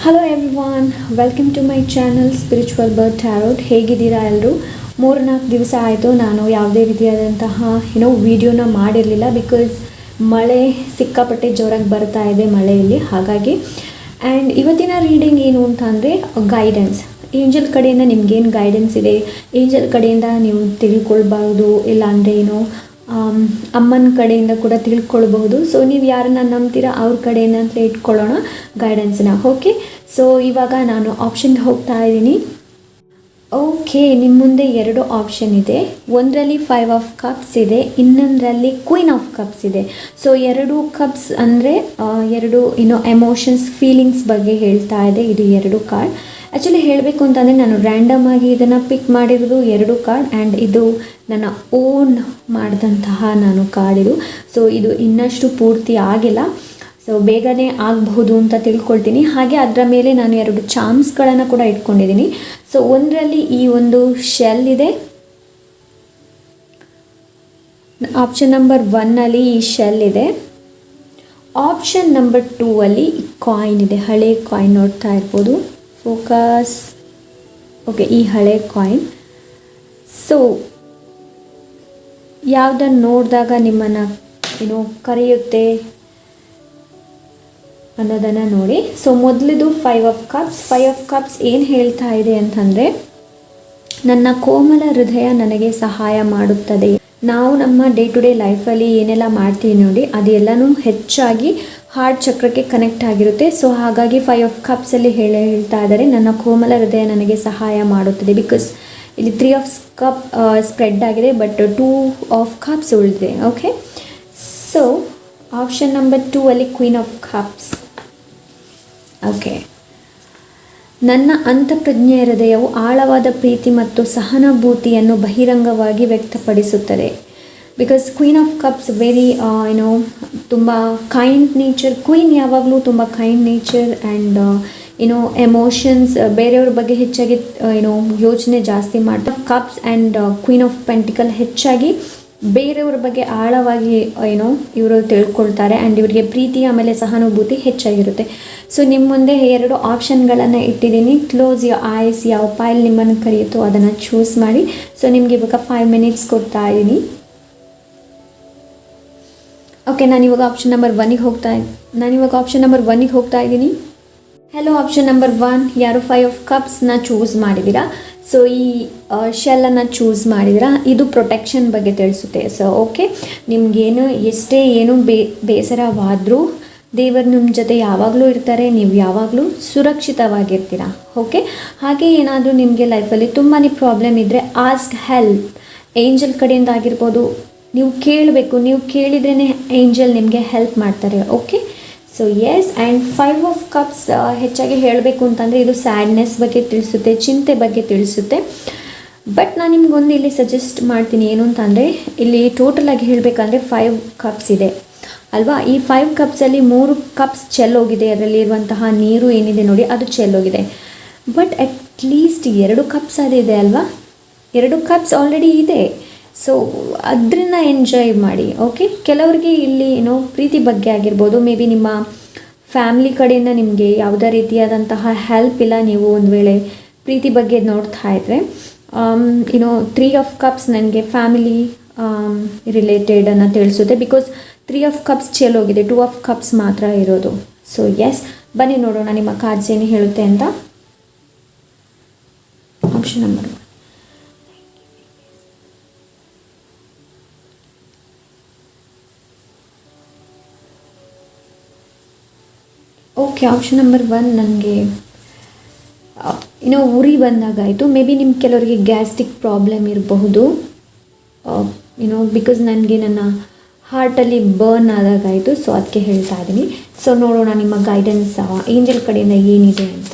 Hello everyone, welcome to my channel spiritual bird tarot. ಹೇಗಿದ್ದೀರಾ ಎಲ್ಲರೂ? 3-4 ದಿವಸ ಆಯಿತು ನಾನು ಯಾವುದೇ ರೀತಿಯಾದಂತಹ ವಿಡಿಯೋನ ಮಾಡಿರಲಿಲ್ಲ. ಬಿಕಾಸ್ ಮಳೆ ಸಿಕ್ಕಾಪಟ್ಟೆ ಜೋರಾಗಿ ಬರ್ತಾ ಇದೆ ಮಳೆಯಲ್ಲಿ, ಹಾಗಾಗಿ. ಆ್ಯಂಡ್ ಇವತ್ತಿನ ರೀಡಿಂಗ್ ಏನು ಅಂತ ಅಂದರೆ ಗೈಡೆನ್ಸ್. ಏಂಜಲ್ ಕಡೆಯಿಂದ ನಿಮ್ಗೇನು ಗೈಡೆನ್ಸ್ ಇದೆ, ಏಂಜಲ್ ಕಡೆಯಿಂದ ನೀವು ತಿಳ್ಕೊಳ್ಬಾರ್ದು, ಇಲ್ಲಾಂದರೆ ಅಮ್ಮನ ಕಡೆಯಿಂದ ಕೂಡ ತಿಳ್ಕೊಳ್ಬಹುದು. ಸೊ ನೀವು ಯಾರನ್ನ ನಂಬ್ತೀರಾ ಅವ್ರ ಕಡೆಯಿಂದ ಅಂತ ಇಟ್ಕೊಳ್ಳೋಣ ಗೈಡೆನ್ಸ್ನ. ಓಕೆ, ಸೊ ಇವಾಗ ನಾನು ಆಪ್ಷನ್ಗೆ ಹೋಗ್ತಾ ಇದ್ದೀನಿ. ಓಕೆ, ನಿಮ್ಮ ಮುಂದೆ 2 ಆಪ್ಷನ್ ಇದೆ. ಒಂದರಲ್ಲಿ 5 ಆಫ್ ಕಪ್ಸ್ ಇದೆ, ಇನ್ನೊಂದರಲ್ಲಿ ಕ್ವೀನ್ ಆಫ್ ಕಪ್ಸ್ ಇದೆ. ಸೊ 2 ಕಪ್ಸ್ ಅಂದರೆ 2 ಎಮೋಷನ್ಸ್, ಫೀಲಿಂಗ್ಸ್ ಬಗ್ಗೆ ಹೇಳ್ತಾ ಇದೆ ಇದು 2 ಕಾರ್ಡ್. ಆ್ಯಕ್ಚುಲಿ ಹೇಳಬೇಕು ಅಂತಂದರೆ ನಾನು ರ್ಯಾಂಡಮ್ ಆಗಿ ಇದನ್ನು ಪಿಕ್ ಮಾಡಿರೋದು 2 ಕಾರ್ಡ್, ಆ್ಯಂಡ್ ಇದು ನನ್ನ ಓನ್ ಮಾಡಿದಂತಹ ನಾನು ಕಾರ್ಡ್ ಇದು. ಸೊ ಇದು ಇನ್ನಷ್ಟು ಪೂರ್ತಿ ಆಗಿಲ್ಲ, ಸೊ ಬೇಗನೆ ಆಗಬಹುದು ಅಂತ ತಿಳ್ಕೊಳ್ತೀನಿ. ಹಾಗೆ ಅದರ ಮೇಲೆ ನಾನು 2 ಚಾಮ್ಸ್ಗಳನ್ನು ಕೂಡ ಇಟ್ಕೊಂಡಿದ್ದೀನಿ. ಸೊ ಒಂದರಲ್ಲಿ ಈ ಒಂದು ಶೆಲ್ ಇದೆ, ಆಪ್ಷನ್ ನಂಬರ್ 1 ಈ ಶೆಲ್ ಇದೆ. ಆಪ್ಷನ್ ನಂಬರ್ 2 ಕಾಯಿನ್ ಇದೆ, ಹಳೆ ಕಾಯಿನ್ ನೋಡ್ತಾ ಇರ್ಬೋದು. ಫೋಕಸ್. ಓಕೆ, ಈ ಹಳೆ ಕಾಯಿನ್. ಸೊ ಯಾವುದನ್ನು ನೋಡಿದಾಗ ನಿಮ್ಮನ್ನು ಕರೆಯುತ್ತೆ ಅನ್ನೋದನ್ನು ನೋಡಿ. ಸೊ ಮೊದಲಿದು 5 ಆಫ್ ಕಪ್ಸ್. 5 ಆಫ್ ಕಪ್ಸ್ ಏನು ಹೇಳ್ತಾ ಇದೆ ಅಂತಂದರೆ, ನನ್ನ ಕೋಮಲ ಹೃದಯ ನನಗೆ ಸಹಾಯ ಮಾಡುತ್ತದೆ. ನಾವು ನಮ್ಮ ಡೇ ಟು ಡೇ ಲೈಫಲ್ಲಿ ಏನೆಲ್ಲ ಮಾಡ್ತೀವಿ ನೋಡಿ, ಅದೆಲ್ಲನೂ ಹೆಚ್ಚಾಗಿ ಹಾರ್ಟ್ ಚಕ್ರಕ್ಕೆ ಕನೆಕ್ಟ್ ಆಗಿರುತ್ತೆ. ಸೊ ಹಾಗಾಗಿ 5 ಆಫ್ ಕಪ್ಸಲ್ಲಿ ಹೇಳ್ತಾ ಇದ್ದಾರೆ, ನನ್ನ ಕೋಮಲ ಹೃದಯ ನನಗೆ ಸಹಾಯ ಮಾಡುತ್ತದೆ. ಬಿಕಾಸ್ ಇಲ್ಲಿ 3 ಆಫ್ ಕಪ್ ಸ್ಪ್ರೆಡ್ ಆಗಿದೆ, ಬಟ್ 2 ಆಫ್ ಕಪ್ಸ್ ಉಳಿದಿದೆ. Okay, so option number 2 queen of cups. Okay, ನನ್ನ ಅಂತಃಪ್ರಜ್ಞೆಯ ಹೃದಯವು ಆಳವಾದ ಪ್ರೀತಿ ಮತ್ತು ಸಹಾನುಭೂತಿಯನ್ನು ಬಹಿರಂಗವಾಗಿ ವ್ಯಕ್ತಪಡಿಸುತ್ತದೆ. Because queen of cups very ತುಂಬ ಕೈಂಡ್ ನೇಚರ್. ಕ್ವೀನ್ ಯಾವಾಗಲೂ ತುಂಬ ಕೈಂಡ್ ನೇಚರ್ ಆ್ಯಂಡ್ ಎಮೋಷನ್ಸ್, ಬೇರೆಯವ್ರ ಬಗ್ಗೆ ಹೆಚ್ಚಾಗಿ ಯೋಚನೆ ಜಾಸ್ತಿ ಮಾಡ್ತಾರೆ. Cups and queen of pentacle ಹೆಚ್ಚಾಗಿ ಬೇರೆಯವ್ರ ಬಗ್ಗೆ ಆಳವಾಗಿ ಇವರು ತಿಳ್ಕೊಳ್ತಾರೆ, ಆ್ಯಂಡ್ ಇವರಿಗೆ ಪ್ರೀತಿ ಆಮೇಲೆ ಸಹಾನುಭೂತಿ ಹೆಚ್ಚಾಗಿರುತ್ತೆ. ಸೊ ನಿಮ್ಮ ಮುಂದೆ 2 ಆಪ್ಷನ್ಗಳನ್ನು ಇಟ್ಟಿದ್ದೀನಿ. ಕ್ಲೋಸ್ ಯುವರ್ ಐಸ್, ಯಾವ ಪೈಲ್ ನಿಮ್ಮನ್ನು ಕರೆಯುತ್ತೋ ಅದನ್ನು ಚೂಸ್ ಮಾಡಿ. ಸೊ ನಿಮಗೆ ಇವಾಗ 5 ಮಿನಿಟ್ಸ್ ಕೊಡ್ತಾ ಇದ್ದೀನಿ. ಓಕೆ, ನಾನಿವಾಗ ಆಪ್ಷನ್ ನಂಬರ್ 1ಗೆ ಹೋಗ್ತಾ ಇದ್ದೀನಿ. ಹೆಲೋ, ಆಪ್ಷನ್ ನಂಬರ್ 1, ಯಾರು 5 ಆಫ್ ಕಪ್ಸ್ನ ಚೂಸ್ ಮಾಡಿದ್ದೀರಾ. ಸೊ ಈ ಶೆಲ್ಲನ್ನು ಚೂಸ್ ಮಾಡಿದ್ದೀರಾ, ಇದು ಪ್ರೊಟೆಕ್ಷನ್ ಬಗ್ಗೆ ತಿಳಿಸುತ್ತೆ. ಸೊ ಓಕೆ, ನಿಮಗೇನು ಎಷ್ಟೇ ಬೇಸರವಾದರೂ ದೇವರು ನಿಮ್ಮ ಜೊತೆ ಯಾವಾಗಲೂ ಇರ್ತಾರೆ, ನೀವು ಯಾವಾಗಲೂ ಸುರಕ್ಷಿತವಾಗಿರ್ತೀರ. ಓಕೆ, ಹಾಗೆ ಏನಾದರೂ ನಿಮಗೆ ಲೈಫಲ್ಲಿ ತುಂಬಾ ಪ್ರಾಬ್ಲಮ್ ಇದ್ದರೆ ಆಸ್ಕ್ ಹೆಲ್ಪ್. ಏಂಜಲ್ ಕಡೆಯಿಂದ ಆಗಿರ್ಬೋದು, ನೀವು ಕೇಳಬೇಕು. ನೀವು ಕೇಳಿದ್ರೇ ಏಂಜಲ್ ನಿಮಗೆ ಹೆಲ್ಪ್ ಮಾಡ್ತಾರೆ. Okay, so yes. And 5 of cups ಹೆಚ್ಚಾಗಿ ಹೇಳಬೇಕು ಅಂತಂದರೆ ಇದು ಸ್ಯಾಡ್ನೆಸ್ ಬಗ್ಗೆ ತಿಳಿಸುತ್ತೆ, ಚಿಂತೆ ಬಗ್ಗೆ ತಿಳಿಸುತ್ತೆ. ಬಟ್ ನಾನು ನಿಮ್ಗೊಂದು ಇಲ್ಲಿ ಸಜೆಸ್ಟ್ ಮಾಡ್ತೀನಿ, ಏನು ಅಂತಂದರೆ ಇಲ್ಲಿ ಟೋಟಲಾಗಿ ಹೇಳಬೇಕಂದ್ರೆ 5 ಕಪ್ಸ್ ಇದೆ ಅಲ್ವಾ. ಈ 5 ಕಪ್ಸಲ್ಲಿ 3 ಕಪ್ಸ್ ಚೆಲ್ಲೋಗಿದೆ, ಅದರಲ್ಲಿರುವಂತಹ ನೀರು ಏನಿದೆ ನೋಡಿ ಅದು ಚೆಲ್ಲೋಗಿದೆ. ಬಟ್ ಅಟ್ಲೀಸ್ಟ್ 2 ಕಪ್ಸ್ ಅದಿದೆ ಅಲ್ವಾ, 2 ಕಪ್ಸ್ ಆಲ್ರೆಡಿ ಇದೆ. ಸೊ ಅದರಿಂದ ಎಂಜಾಯ್ ಮಾಡಿ. ಓಕೆ, ಕೆಲವರಿಗೆ ಇಲ್ಲಿ ಪ್ರೀತಿ ಬಗ್ಗೆ ಆಗಿರ್ಬೋದು, ಮೇ ಬಿ ನಿಮ್ಮ ಫ್ಯಾಮ್ಲಿ ಕಡೆಯಿಂದ ನಿಮಗೆ ಯಾವುದೇ ರೀತಿಯಾದಂತಹ ಹೆಲ್ಪ್ ಇಲ್ಲ, ನೀವು ಒಂದು ವೇಳೆ ಪ್ರೀತಿ ಬಗ್ಗೆ ನೋಡ್ತಾ ಇದ್ದರೆ. 3 ಆಫ್ ಕಪ್ಸ್ ನನಗೆ ಫ್ಯಾಮಿಲಿ ರಿಲೇಟೆಡ್ ಅನ್ನು ತಿಳಿಸುತ್ತೆ. ಬಿಕಾಸ್ 3 ಆಫ್ ಕಪ್ಸ್ ಚೆಲ್ಲೋಗಿದೆ, 2 ಆಫ್ ಕಪ್ಸ್ ಮಾತ್ರ ಇರೋದು. ಸೊ ಎಸ್, ಬನ್ನಿ ನೋಡೋಣ ನಿಮ್ಮ ಕಾರ್ಡ್ಸ್ ಏನು ಹೇಳುತ್ತೆ ಅಂತ. Option number 1. Okay, option number 1 ನನಗೆ ಉರಿ ಬಂದಾಗಾಯಿತು. ಮೇ ಬಿ ನಿಮ್ಮ ಕೆಲವರಿಗೆ ಗ್ಯಾಸ್ಟ್ರಿಕ್ ಪ್ರಾಬ್ಲಮ್ ಇರಬಹುದು, ಬಿಕಾಸ್ ನನಗೆ ನನ್ನ ಹಾರ್ಟಲ್ಲಿ ಬರ್ನ್ ಆದಾಗಾಯಿತು. ಸೊ ಅದಕ್ಕೆ ಹೇಳ್ತಾ ಇದ್ದೀನಿ. ಸೊ ನೋಡೋಣ ನಿಮ್ಮ ಗೈಡೆನ್ಸ್ ಏಂಜಲ್ ಕಡೆಯಿಂದ ಏನಿದೆ ಅಂತ.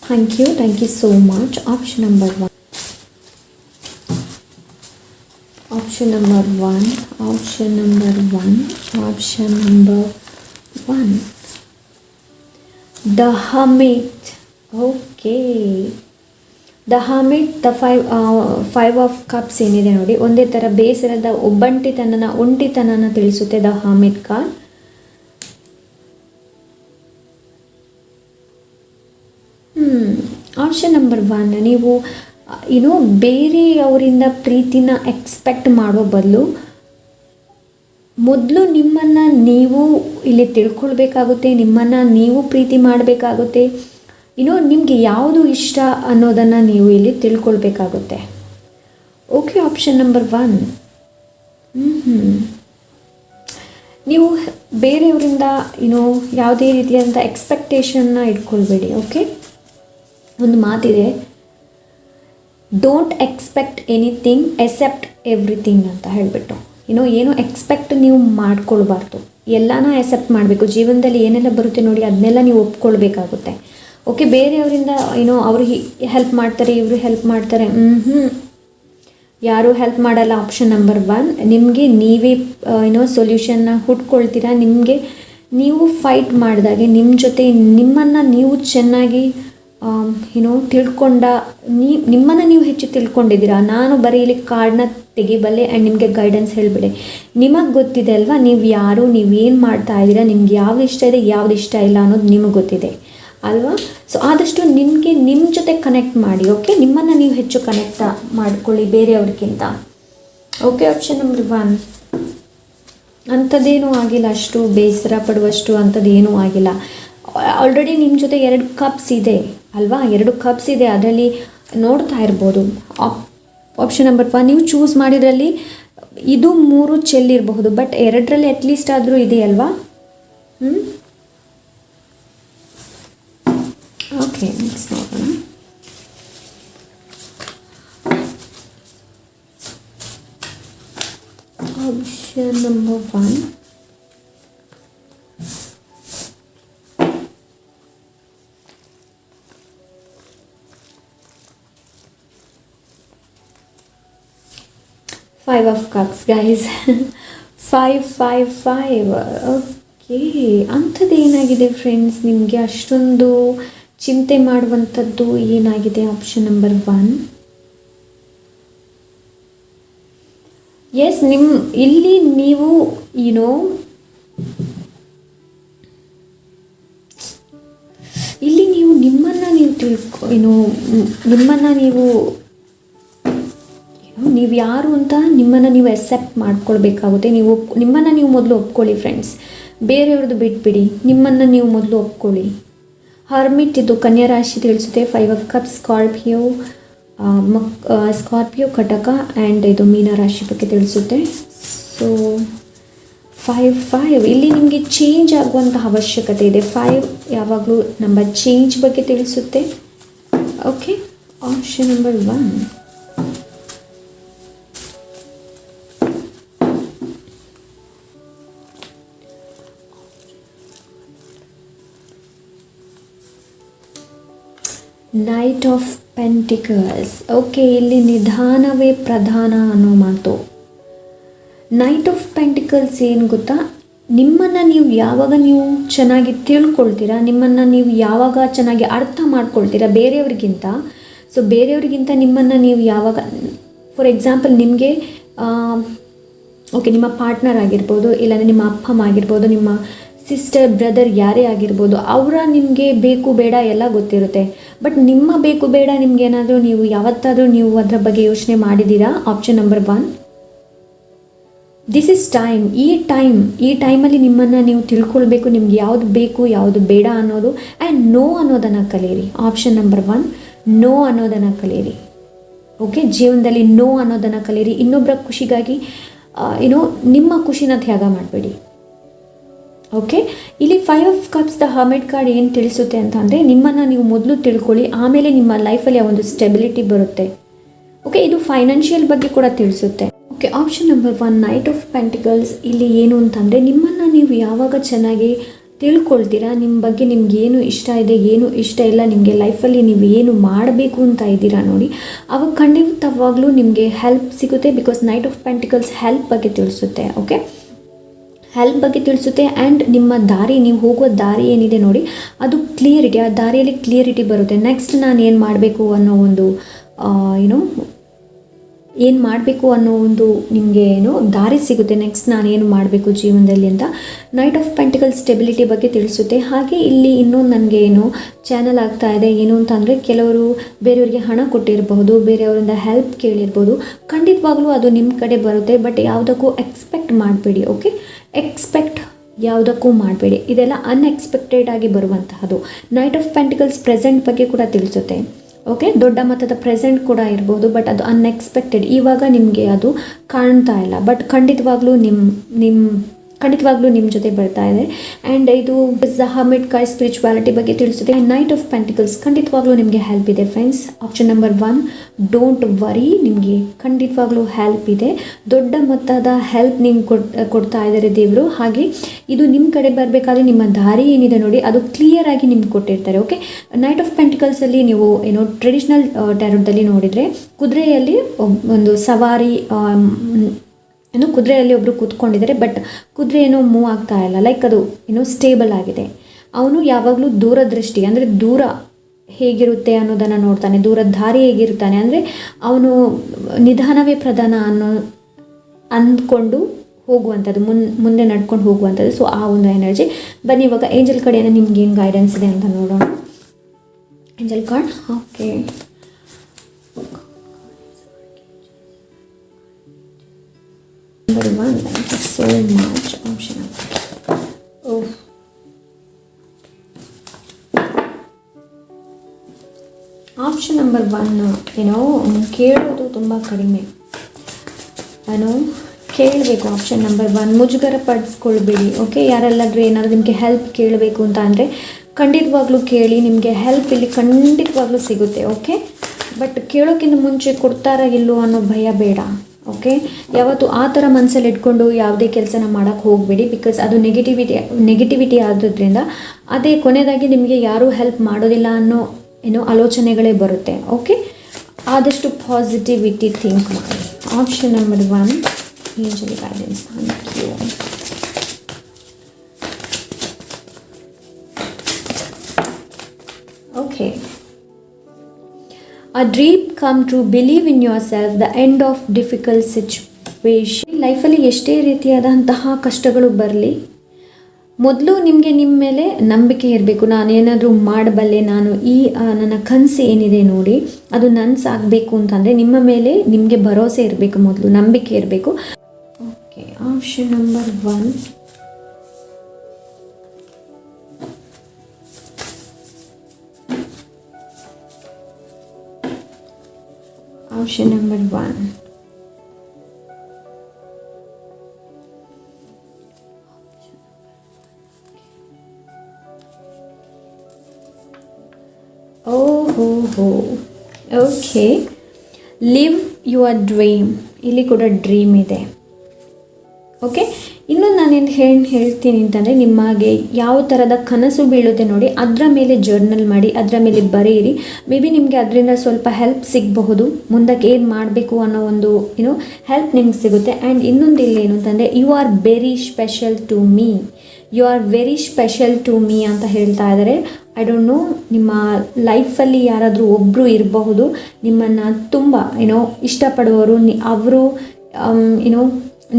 Thank you so much. Option number 1. Option number 1, the hermit. Okay, the hermit, the 5 of cups ಏನಿದೆ ನೋಡಿ, ಒಂದೇ ಥರ ಬೇಸರದ ಒಂಟಿತನನ ತಿಳಿಸುತ್ತೆ the hermit card. Option number 1, ನೀವು ಬೇರೆಯವರಿಂದ ಪ್ರೀತಿನ ಎಕ್ಸ್ಪೆಕ್ಟ್ ಮಾಡೋ ಬದಲು ಮೊದಲು ನಿಮ್ಮನ್ನು ನೀವು ಇಲ್ಲಿ ತಿಳ್ಕೊಳ್ಬೇಕಾಗುತ್ತೆ, ನಿಮ್ಮನ್ನು ನೀವು ಪ್ರೀತಿ ಮಾಡಬೇಕಾಗುತ್ತೆ. ನಿಮಗೆ ಯಾವುದು ಇಷ್ಟ ಅನ್ನೋದನ್ನು ನೀವು ಇಲ್ಲಿ ತಿಳ್ಕೊಳ್ಬೇಕಾಗುತ್ತೆ. Okay, option number 1. ನೀವು ಬೇರೆಯವರಿಂದ ಯಾವುದೇ ರೀತಿಯಾದಂಥ ಎಕ್ಸ್ಪೆಕ್ಟೇಷನ್ನ ಇಟ್ಕೊಳ್ಬೇಡಿ. ಓಕೆ, ಒಂದು ಮಾತಿದೆ, don't expect anything except everything ಅಂತ ಹೇಳಿಬಿಟ್ಟು. ಏನು ಎಕ್ಸ್ಪೆಕ್ಟ್ ನೀವು ಮಾಡ್ಕೊಳ್ಬಾರ್ದು, ಎಲ್ಲನ ಎಕ್ಸೆಪ್ಟ್ ಮಾಡಬೇಕು. ಜೀವನದಲ್ಲಿ ಏನೆಲ್ಲ ಬರುತ್ತೆ ನೋಡಿ ಅದನ್ನೆಲ್ಲ ನೀವು ಒಪ್ಕೊಳ್ಬೇಕಾಗುತ್ತೆ. ಓಕೆ, ಬೇರೆಯವರಿಂದ ಅವರು ಹೆಲ್ಪ್ ಮಾಡ್ತಾರೆ, ಇವರು ಹೆಲ್ಪ್ ಮಾಡ್ತಾರೆ, ಯಾರೂ ಹೆಲ್ಪ್ ಮಾಡಲ್ಲ. ಆಪ್ಷನ್ ನಂಬರ್ 1, ನಿಮಗೆ ನೀವೇ ಸೊಲ್ಯೂಷನ್ನ ಹುಡ್ಕೊಳ್ತೀರಾ. ನಿಮಗೆ ನೀವು ಫೈಟ್ ಮಾಡಿದಾಗೆ ನಿಮ್ಮ ಜೊತೆ ನಿಮ್ಮನ್ನು ನೀವು ಚೆನ್ನಾಗಿ ನಿಮ್ಮನ್ನು ನೀವು ಹೆಚ್ಚು ತಿಳ್ಕೊಂಡಿದ್ದೀರಾ. ನಾನು ಬರೀ ಇಲ್ಲಿ ಕಾರ್ಡ್ನ ತೆಗಿಬಲ್ಲೆ ಆ್ಯಂಡ್ ನಿಮಗೆ ಗೈಡೆನ್ಸ್ ಹೇಳಿಬಿಡಿ. ನಿಮಗೆ ಗೊತ್ತಿದೆ ಅಲ್ವಾ, ನೀವು ಯಾರು, ನೀವೇನು ಮಾಡ್ತಾ ಇದ್ದೀರಾ, ನಿಮ್ಗೆ ಯಾವ್ದು ಇಷ್ಟ ಇದೆ ಯಾವ್ದು ಇಷ್ಟ ಇಲ್ಲ ಅನ್ನೋದು ನಿಮಗೆ ಗೊತ್ತಿದೆ ಅಲ್ವಾ. ಸೊ ಆದಷ್ಟು ನಿಮಗೆ ನಿಮ್ಮ ಜೊತೆ ಕನೆಕ್ಟ್ ಮಾಡಿ. ಓಕೆ, ನಿಮ್ಮನ್ನು ನೀವು ಹೆಚ್ಚು ಕನೆಕ್ಟ್ ಮಾಡ್ಕೊಳ್ಳಿ ಬೇರೆಯವ್ರಿಗಿಂತ. Okay, option number 1. ಅಂಥದ್ದೇನೂ ಆಗಿಲ್ಲ, ಅಷ್ಟು ಬೇಸರ ಪಡುವಷ್ಟು ಅಂಥದ್ದೇನೂ ಆಗಿಲ್ಲ. ಆಲ್ರೆಡಿ ನಿಮ್ಮ ಜೊತೆ 2 ಕಪ್ಸ್ ಇದೆ ಅಲ್ವಾ, 2 ಕಪ್ಸ್ ಇದೆ, ಅದರಲ್ಲಿ ನೋಡ್ತಾ ಇರ್ಬೋದು. ಆಪ್ಷನ್ ನಂಬರ್ 1 ನೀವು ಚೂಸ್ ಮಾಡಿದ್ರಲ್ಲಿ ಇದು 3 ಚೆಲ್ಲಿರಬಹುದು, ಬಟ್ 2ರಲ್ಲಿ ಅಟ್ಲೀಸ್ಟ್ ಆದರೂ ಇದೆಯಲ್ವಾ. ಓಕೆ, ನೆಕ್ಸ್ಟ್ ನೋಡೋಣ. Option number 1, Five of Cups, guys. 5, 5, 5. Okay, ಅಂಥದ್ದು ಏನಾಗಿದೆ ಫ್ರೆಂಡ್ಸ್, ನಿಮಗೆ ಅಷ್ಟೊಂದು ಚಿಂತೆ ಮಾಡುವಂಥದ್ದು ಏನಾಗಿದೆ? Option number 1. ಎಸ್, ಇಲ್ಲಿ ನೀವು ಇಲ್ಲಿ ನೀವು ನಿಮ್ಮನ್ನು ನೀವು ಯಾರು ಅಂತ ನಿಮ್ಮನ್ನು ನೀವು ಎಕ್ಸೆಪ್ಟ್ ಮಾಡ್ಕೊಳ್ಬೇಕಾಗುತ್ತೆ. ನಿಮ್ಮನ್ನು ನೀವು ಮೊದಲು ಒಪ್ಕೊಳ್ಳಿ ಫ್ರೆಂಡ್ಸ್, ಬೇರೆಯವ್ರದ್ದು ಬಿಟ್ಬಿಡಿ, ನಿಮ್ಮನ್ನು ನೀವು ಮೊದಲು ಒಪ್ಕೊಳ್ಳಿ. ಹರ್ಮಿಟ್ ಇದು ಕನ್ಯಾ ರಾಶಿ ತಿಳಿಸುತ್ತೆ. 5 of Cups ಸ್ಕಾರ್ಪಿಯೋ ಕಟಕ ಆ್ಯಂಡ್ ಇದು ಮೀನ ರಾಶಿ ಬಗ್ಗೆ ತಿಳಿಸುತ್ತೆ. ಸೊ 5, 5 ಇಲ್ಲಿ ನಿಮಗೆ ಚೇಂಜ್ ಆಗುವಂಥ ಅವಶ್ಯಕತೆ ಇದೆ. 5 ಯಾವಾಗಲೂ ನಂಬರ್ ಚೇಂಜ್ ಬಗ್ಗೆ ತಿಳಿಸುತ್ತೆ. Okay, option number 1. Knight of pentacles. Okay, ಇಲ್ಲಿ ನಿಧಾನವೇ ಪ್ರಧಾನ ಅನ್ನೋ ಮಾತು. ನೈಟ್ ಆಫ್ ಪೆಂಟಿಕಲ್ಸ್ ಏನು ಗೊತ್ತಾ, ನಿಮ್ಮನ್ನು ನೀವು ಯಾವಾಗ ನೀವು ಚೆನ್ನಾಗಿ ತಿಳ್ಕೊಳ್ತೀರಾ, ನಿಮ್ಮನ್ನು ನೀವು ಯಾವಾಗ ಚೆನ್ನಾಗಿ ಅರ್ಥ ಮಾಡ್ಕೊಳ್ತೀರಾ ಬೇರೆಯವ್ರಿಗಿಂತ. ಸೊ ಬೇರೆಯವ್ರಿಗಿಂತ ನಿಮ್ಮನ್ನು ನೀವು ಯಾವಾಗ, ಫಾರ್ ಎಕ್ಸಾಂಪಲ್ ನಿಮಗೆ ಓಕೆ ನಿಮ್ಮ ಪಾರ್ಟ್ನರ್ ಆಗಿರ್ಬೋದು, ಇಲ್ಲಾಂದರೆ ನಿಮ್ಮ ಅಪ್ಪ ಅಮ್ಮ ಆಗಿರ್ಬೋದು, ನಿಮ್ಮ ಸಿಸ್ಟರ್ ಬ್ರದರ್ ಯಾರೇ ಆಗಿರ್ಬೋದು, ಅವರ ನಿಮಗೆ ಬೇಕು ಬೇಡ ಎಲ್ಲ ಗೊತ್ತಿರುತ್ತೆ. ಬಟ್ ನಿಮ್ಮ ಬೇಕು ಬೇಡ ನಿಮ್ಗೆ ಏನಾದರೂ ನೀವು ಯಾವತ್ತಾದರೂ ನೀವು ಅದರ ಬಗ್ಗೆ ಯೋಚನೆ ಮಾಡಿದ್ದೀರಾ? Option number 1. This is time. ಈ ಟೈಮಲ್ಲಿ ನಿಮ್ಮನ್ನು ನೀವು ತಿಳ್ಕೊಳ್ಬೇಕು, ನಿಮ್ಗೆ ಯಾವುದು ಬೇಕು ಯಾವುದು ಬೇಡ ಅನ್ನೋದು. ಆ್ಯಂಡ್ ನೋ ಅನ್ನೋದನ್ನು ಕಲೀರಿ. ಆಪ್ಷನ್ ನಂಬರ್ 1, ನೋ ಅನ್ನೋದನ್ನು ಕಲೀರಿ. ಓಕೆ, ಜೀವನದಲ್ಲಿ ನೋ ಅನ್ನೋದನ್ನು ಕಲೀರಿ. ಇನ್ನೊಬ್ಬರ ಖುಷಿಗಾಗಿ ನಿಮ್ಮ ಖುಷಿನ ತ್ಯಾಗ ಮಾಡಬೇಡಿ. ಓಕೆ, ಇಲ್ಲಿ 5 of Cups the hermit card ಏನು ತಿಳಿಸುತ್ತೆ ಅಂತ ಅಂದರೆ, ನಿಮ್ಮನ್ನು ನೀವು ಮೊದಲು ತಿಳ್ಕೊಳ್ಳಿ, ಆಮೇಲೆ ನಿಮ್ಮ ಲೈಫಲ್ಲಿ ಒಂದು ಸ್ಟೆಬಿಲಿಟಿ ಬರುತ್ತೆ. ಓಕೆ, ಇದು ಫೈನಾನ್ಷಿಯಲ್ ಬಗ್ಗೆ ಕೂಡ ತಿಳಿಸುತ್ತೆ. Okay, option number 1 knight of pentacles ಇಲ್ಲಿ ಏನು ಅಂತಂದರೆ, ನಿಮ್ಮನ್ನು ನೀವು ಯಾವಾಗ ಚೆನ್ನಾಗಿ ತಿಳ್ಕೊಳ್ತೀರಾ, ನಿಮ್ಮ ಬಗ್ಗೆ ನಿಮ್ಗೆ ಏನು ಇಷ್ಟ ಇದೆ ಏನು ಇಷ್ಟ ಇಲ್ಲ, ನಿಮಗೆ ಲೈಫಲ್ಲಿ ನೀವು ಏನು ಮಾಡಬೇಕು ಅಂತ ಇದ್ದೀರಾ ನೋಡಿ, ಅವಾಗ ಖಂಡಿತವಾಗ್ಲೂ ನಿಮಗೆ ಹೆಲ್ಪ್ ಸಿಗುತ್ತೆ. Because knight of pentacles help ಬಗ್ಗೆ ತಿಳಿಸುತ್ತೆ. ಓಕೆ, ಹೆಲ್ಪ್ ಬಗ್ಗೆ ತಿಳಿಸುತ್ತೆ. ಆ್ಯಂಡ್ ನಿಮ್ಮ ದಾರಿ, ನೀವು ಹೋಗುವ ದಾರಿ ಏನಿದೆ ನೋಡಿ, ಅದು ಕ್ಲಿಯರಿಟಿ, ಆ ದಾರಿಯಲ್ಲಿ ಕ್ಲಿಯರಿಟಿ ಬರುತ್ತೆ. ನೆಕ್ಸ್ಟ್ ನಾನು ಏನು ಮಾಡಬೇಕು ಅನ್ನೋ ಒಂದು ಏನು ಮಾಡಬೇಕು ಅನ್ನೋ ಒಂದು ನಿಮಗೆ ದಾರಿ ಸಿಗುತ್ತೆ. ನೆಕ್ಸ್ಟ್ ನಾನೇನು ಮಾಡಬೇಕು ಜೀವನದಲ್ಲಿ ಅಂತ. ನೈಟ್ ಆಫ್ ಪೆಂಟಿಕಲ್ ಸ್ಟೆಬಿಲಿಟಿ ಬಗ್ಗೆ ತಿಳಿಸುತ್ತೆ. ಹಾಗೆ ಇಲ್ಲಿ ಇನ್ನೊಂದು ನನಗೆ ಚಾನಲ್ ಆಗ್ತಾ ಇದೆ ಏನು ಅಂತಂದರೆ, ಕೆಲವರು ಬೇರೆಯವರಿಗೆ ಹಣ ಕೊಟ್ಟಿರಬಹುದು, ಬೇರೆಯವರಿಂದ ಹೆಲ್ಪ್ ಕೇಳಿರ್ಬೋದು. ಖಂಡಿತವಾಗ್ಲೂ ಅದು ನಿಮ್ಮ ಕಡೆ ಬರುತ್ತೆ. ಬಟ್ ಯಾವುದಕ್ಕೂ ಎಕ್ಸ್ಪೆಕ್ಟ್ ಮಾಡಬೇಡಿ. ಓಕೆ, ಎಕ್ಸ್ಪೆಕ್ಟ್ ಯಾವುದಕ್ಕೂ ಮಾಡಬೇಡಿ. ಇದೆಲ್ಲ ಅನ್ಎಕ್ಸ್ಪೆಕ್ಟೆಡ್ ಆಗಿ ಬರುವಂತಹದ್ದು. ನೈಟ್ ಆಫ್ ಪೆಂಟಿಕಲ್ಸ್ ಪ್ರೆಸೆಂಟ್ ಬಗ್ಗೆ ಕೂಡ ತಿಳಿಸುತ್ತೆ. ಓಕೆ, ದೊಡ್ಡ ಮೊತ್ತದ ಪ್ರೆಸೆಂಟ್ ಕೂಡ ಇರ್ಬೋದು, ಬಟ್ ಅದು ಅನ್ಎಕ್ಸ್ಪೆಕ್ಟೆಡ್. ಇವಾಗ ನಿಮಗೆ ಅದು ಕಾಣ್ತಾ ಇಲ್ಲ, ಬಟ್ ಖಂಡಿತವಾಗ್ಲೂ ನಿಮ್ಮ ಜೊತೆ ಬರ್ತಾ ಇದೆ. ಆ್ಯಂಡ್ ಇದು ದ ಹರ್ಮಿಟ್ ಕೈ ಸ್ಪಿರಿಚುವಾಲಿಟಿ ಬಗ್ಗೆ ತಿಳಿಸುತ್ತೆ. ನೈಟ್ ಆಫ್ ಪೆಂಟಿಕಲ್ಸ್ ಖಂಡಿತವಾಗ್ಲೂ ನಿಮಗೆ ಹೆಲ್ಪ್ ಇದೆ friends. Option number 1, don't worry, ನಿಮಗೆ ಖಂಡಿತವಾಗ್ಲೂ ಹೆಲ್ಪ್ ಇದೆ. ದೊಡ್ಡ ಮೊತ್ತದ ಹೆಲ್ಪ್ ನಿಮ್ಗೆ ಕೊಡ್ತಾ ಇದ್ದಾರೆ ದೇವರು. ಹಾಗೆ ಇದು ನಿಮ್ಮ ಕಡೆ ಬರಬೇಕಾದ್ರೆ ನಿಮ್ಮ ದಾರಿ ಏನಿದೆ ನೋಡಿ, ಅದು ಕ್ಲಿಯರ್ ಆಗಿ ನಿಮ್ಗೆ ಕೊಟ್ಟಿರ್ತಾರೆ. ಓಕೆ, ನೈಟ್ ಆಫ್ ಪೆಂಟಿಕಲ್ಸಲ್ಲಿ ನೀವು ಟ್ರೆಡಿಷ್ನಲ್ ಟ್ಯಾರೋಟಲ್ಲಿ ನೋಡಿದರೆ ಕುದುರೆಯಲ್ಲಿ ಒಂದು ಸವಾರಿ ಕುದುರೆಯಲ್ಲಿ ಒಬ್ಬರು ಕೂತ್ಕೊಂಡಿದ್ದಾರೆ, ಬಟ್ ಕುದುರೆ ಮೂವ್ ಆಗ್ತಾ ಇಲ್ಲ. ಲೈಕ್ ಅದು ಸ್ಟೇಬಲ್ ಆಗಿದೆ. ಅವನು ಯಾವಾಗಲೂ ದೂರದೃಷ್ಟಿ, ಅಂದರೆ ದೂರ ಹೇಗಿರುತ್ತೆ ಅನ್ನೋದನ್ನು ನೋಡ್ತಾನೆ, ದೂರ ದಾರಿ ಹೇಗಿರ್ತಾನೆ, ಅಂದರೆ ಅವನು ನಿಧಾನವೇ ಪ್ರಧಾನ ಅಂದ್ಕೊಂಡು ಹೋಗುವಂಥದ್ದು, ಮುಂದೆ ನಡ್ಕೊಂಡು ಹೋಗುವಂಥದ್ದು. ಸೊ ಆ ಒಂದು ಎನರ್ಜಿ. ಬನ್ನಿ ಇವಾಗ ಏಂಜಲ್ ಕಡೆಯಿಂದ ನಿಮ್ಗೆ ಏನು ಗೈಡೆನ್ಸ್ ಇದೆ ಅಂತ ನೋಡೋಣ. Angel card. Okay, number 1, thank you so much. Option oh, option number 1 ಕೇಳೋದು ತುಂಬ ಕಡಿಮೆ. ಕೇಳಬೇಕು. ಆಪ್ಷನ್ ನಂಬರ್ 1, ಮುಜುಗರ ಪಡಿಸ್ಕೊಳ್ಬೇಡಿ. ಓಕೆ, ಯಾರೆಲ್ಲಾದರೂ ಏನಾದರೂ ನಿಮಗೆ ಹೆಲ್ಪ್ ಕೇಳಬೇಕು ಅಂತ ಅಂದರೆ ಖಂಡಿತವಾಗ್ಲೂ ಕೇಳಿ, ನಿಮಗೆ ಹೆಲ್ಪ್ ಇಲ್ಲಿ ಖಂಡಿತವಾಗ್ಲೂ ಸಿಗುತ್ತೆ. ಓಕೆ, ಬಟ್ ಕೇಳೋಕ್ಕಿಂತ ಮುಂಚೆ ಕೊಡ್ತಾರಾ ಇಲ್ಲೋ ಅನ್ನೋ ಭಯ ಬೇಡ. ಓಕೆ, ಯಾವತ್ತು ಆ ಥರ ಮನಸ್ಸಲ್ಲಿ ಇಟ್ಕೊಂಡು ಯಾವುದೇ ಕೆಲಸನ ಮಾಡೋಕ್ಕೆ ಹೋಗಬೇಡಿ. ಬಿಕಾಸ್ ಅದು ನೆಗೆಟಿವಿಟಿ ಆಗೋದ್ರಿಂದ ಅದೇ ಕೊನೆಯದಾಗಿ ನಿಮಗೆ ಯಾರೂ ಹೆಲ್ಪ್ ಮಾಡೋದಿಲ್ಲ ಅನ್ನೋ ಆಲೋಚನೆಗಳೇ ಬರುತ್ತೆ. ಓಕೆ, ಆದಷ್ಟು ಪಾಸಿಟಿವಿಟಿ ಥಿಂಕ್ ಮಾಡಿ. Option number 1, angel guidance. Thank you. Okay, a dream come true, believe in yourself, the end of difficult situation. ಲೈಫಲ್ಲಿ ಎಷ್ಟೇ ರೀತಿಯಾದಂತಹ ಕಷ್ಟಗಳು ಬರಲಿ, ಮೊದಲು ನಿಮಗೆ ನಿಮ್ಮ ಮೇಲೆ ನಂಬಿಕೆ ಇರಬೇಕು. ನಾನೇನಾದರೂ ಮಾಡಬಲ್ಲೆ, ನಾನು ನನ್ನ ಕನಸು ಏನಿದೆ ನೋಡಿ ಅದು ನನಸಾಗಬೇಕು ಅಂತಂದರೆ ನಿಮ್ಮ ಮೇಲೆ ನಿಮಗೆ ಭರವಸೆ ಇರಬೇಕು, ಮೊದಲು ನಂಬಿಕೆ ಇರಬೇಕು. Okay, option number 1, option number 1. Okay, live your dream. ಇಲ್ಲಿ ಕೂಡ ಡ್ರೀಮ್ ಇದೆ. ಓಕೆ, ಇನ್ನೊಂದು ನಾನೇನು ಹೇಳ್ತೀನಿ ಅಂತಂದರೆ, ನಿಮಗೆ ಯಾವ ಥರದ ಕನಸು ಬೀಳುತ್ತೆ ನೋಡಿ, ಅದರ ಮೇಲೆ ಜರ್ನಲ್ ಮಾಡಿ, ಅದರ ಮೇಲೆ ಬರೆಯಿರಿ. ಮೇ ಬಿ ನಿಮಗೆ ಅದರಿಂದ ಸ್ವಲ್ಪ ಹೆಲ್ಪ್ ಸಿಗಬಹುದು. ಮುಂದಕ್ಕೆ ಏನು ಮಾಡಬೇಕು ಅನ್ನೋ ಒಂದು ಹೆಲ್ಪ್ ನಿಮ್ಗೆ ಸಿಗುತ್ತೆ. ಆ್ಯಂಡ್ ಇನ್ನೊಂದು ಇಲ್ಲಿ ಏನು ಅಂತಂದರೆ, you are very special to me, you are very special to me ಅಂತ ಹೇಳ್ತಾ ಇದ್ದಾರೆ. ಐ ಡೋಂಟ್ ನೋ, ನಿಮ್ಮ ಲೈಫಲ್ಲಿ ಯಾರಾದರೂ ಒಬ್ಬರು ಇರಬಹುದು ನಿಮ್ಮನ್ನು ತುಂಬ ಇಷ್ಟಪಡುವವರು. ಅವರು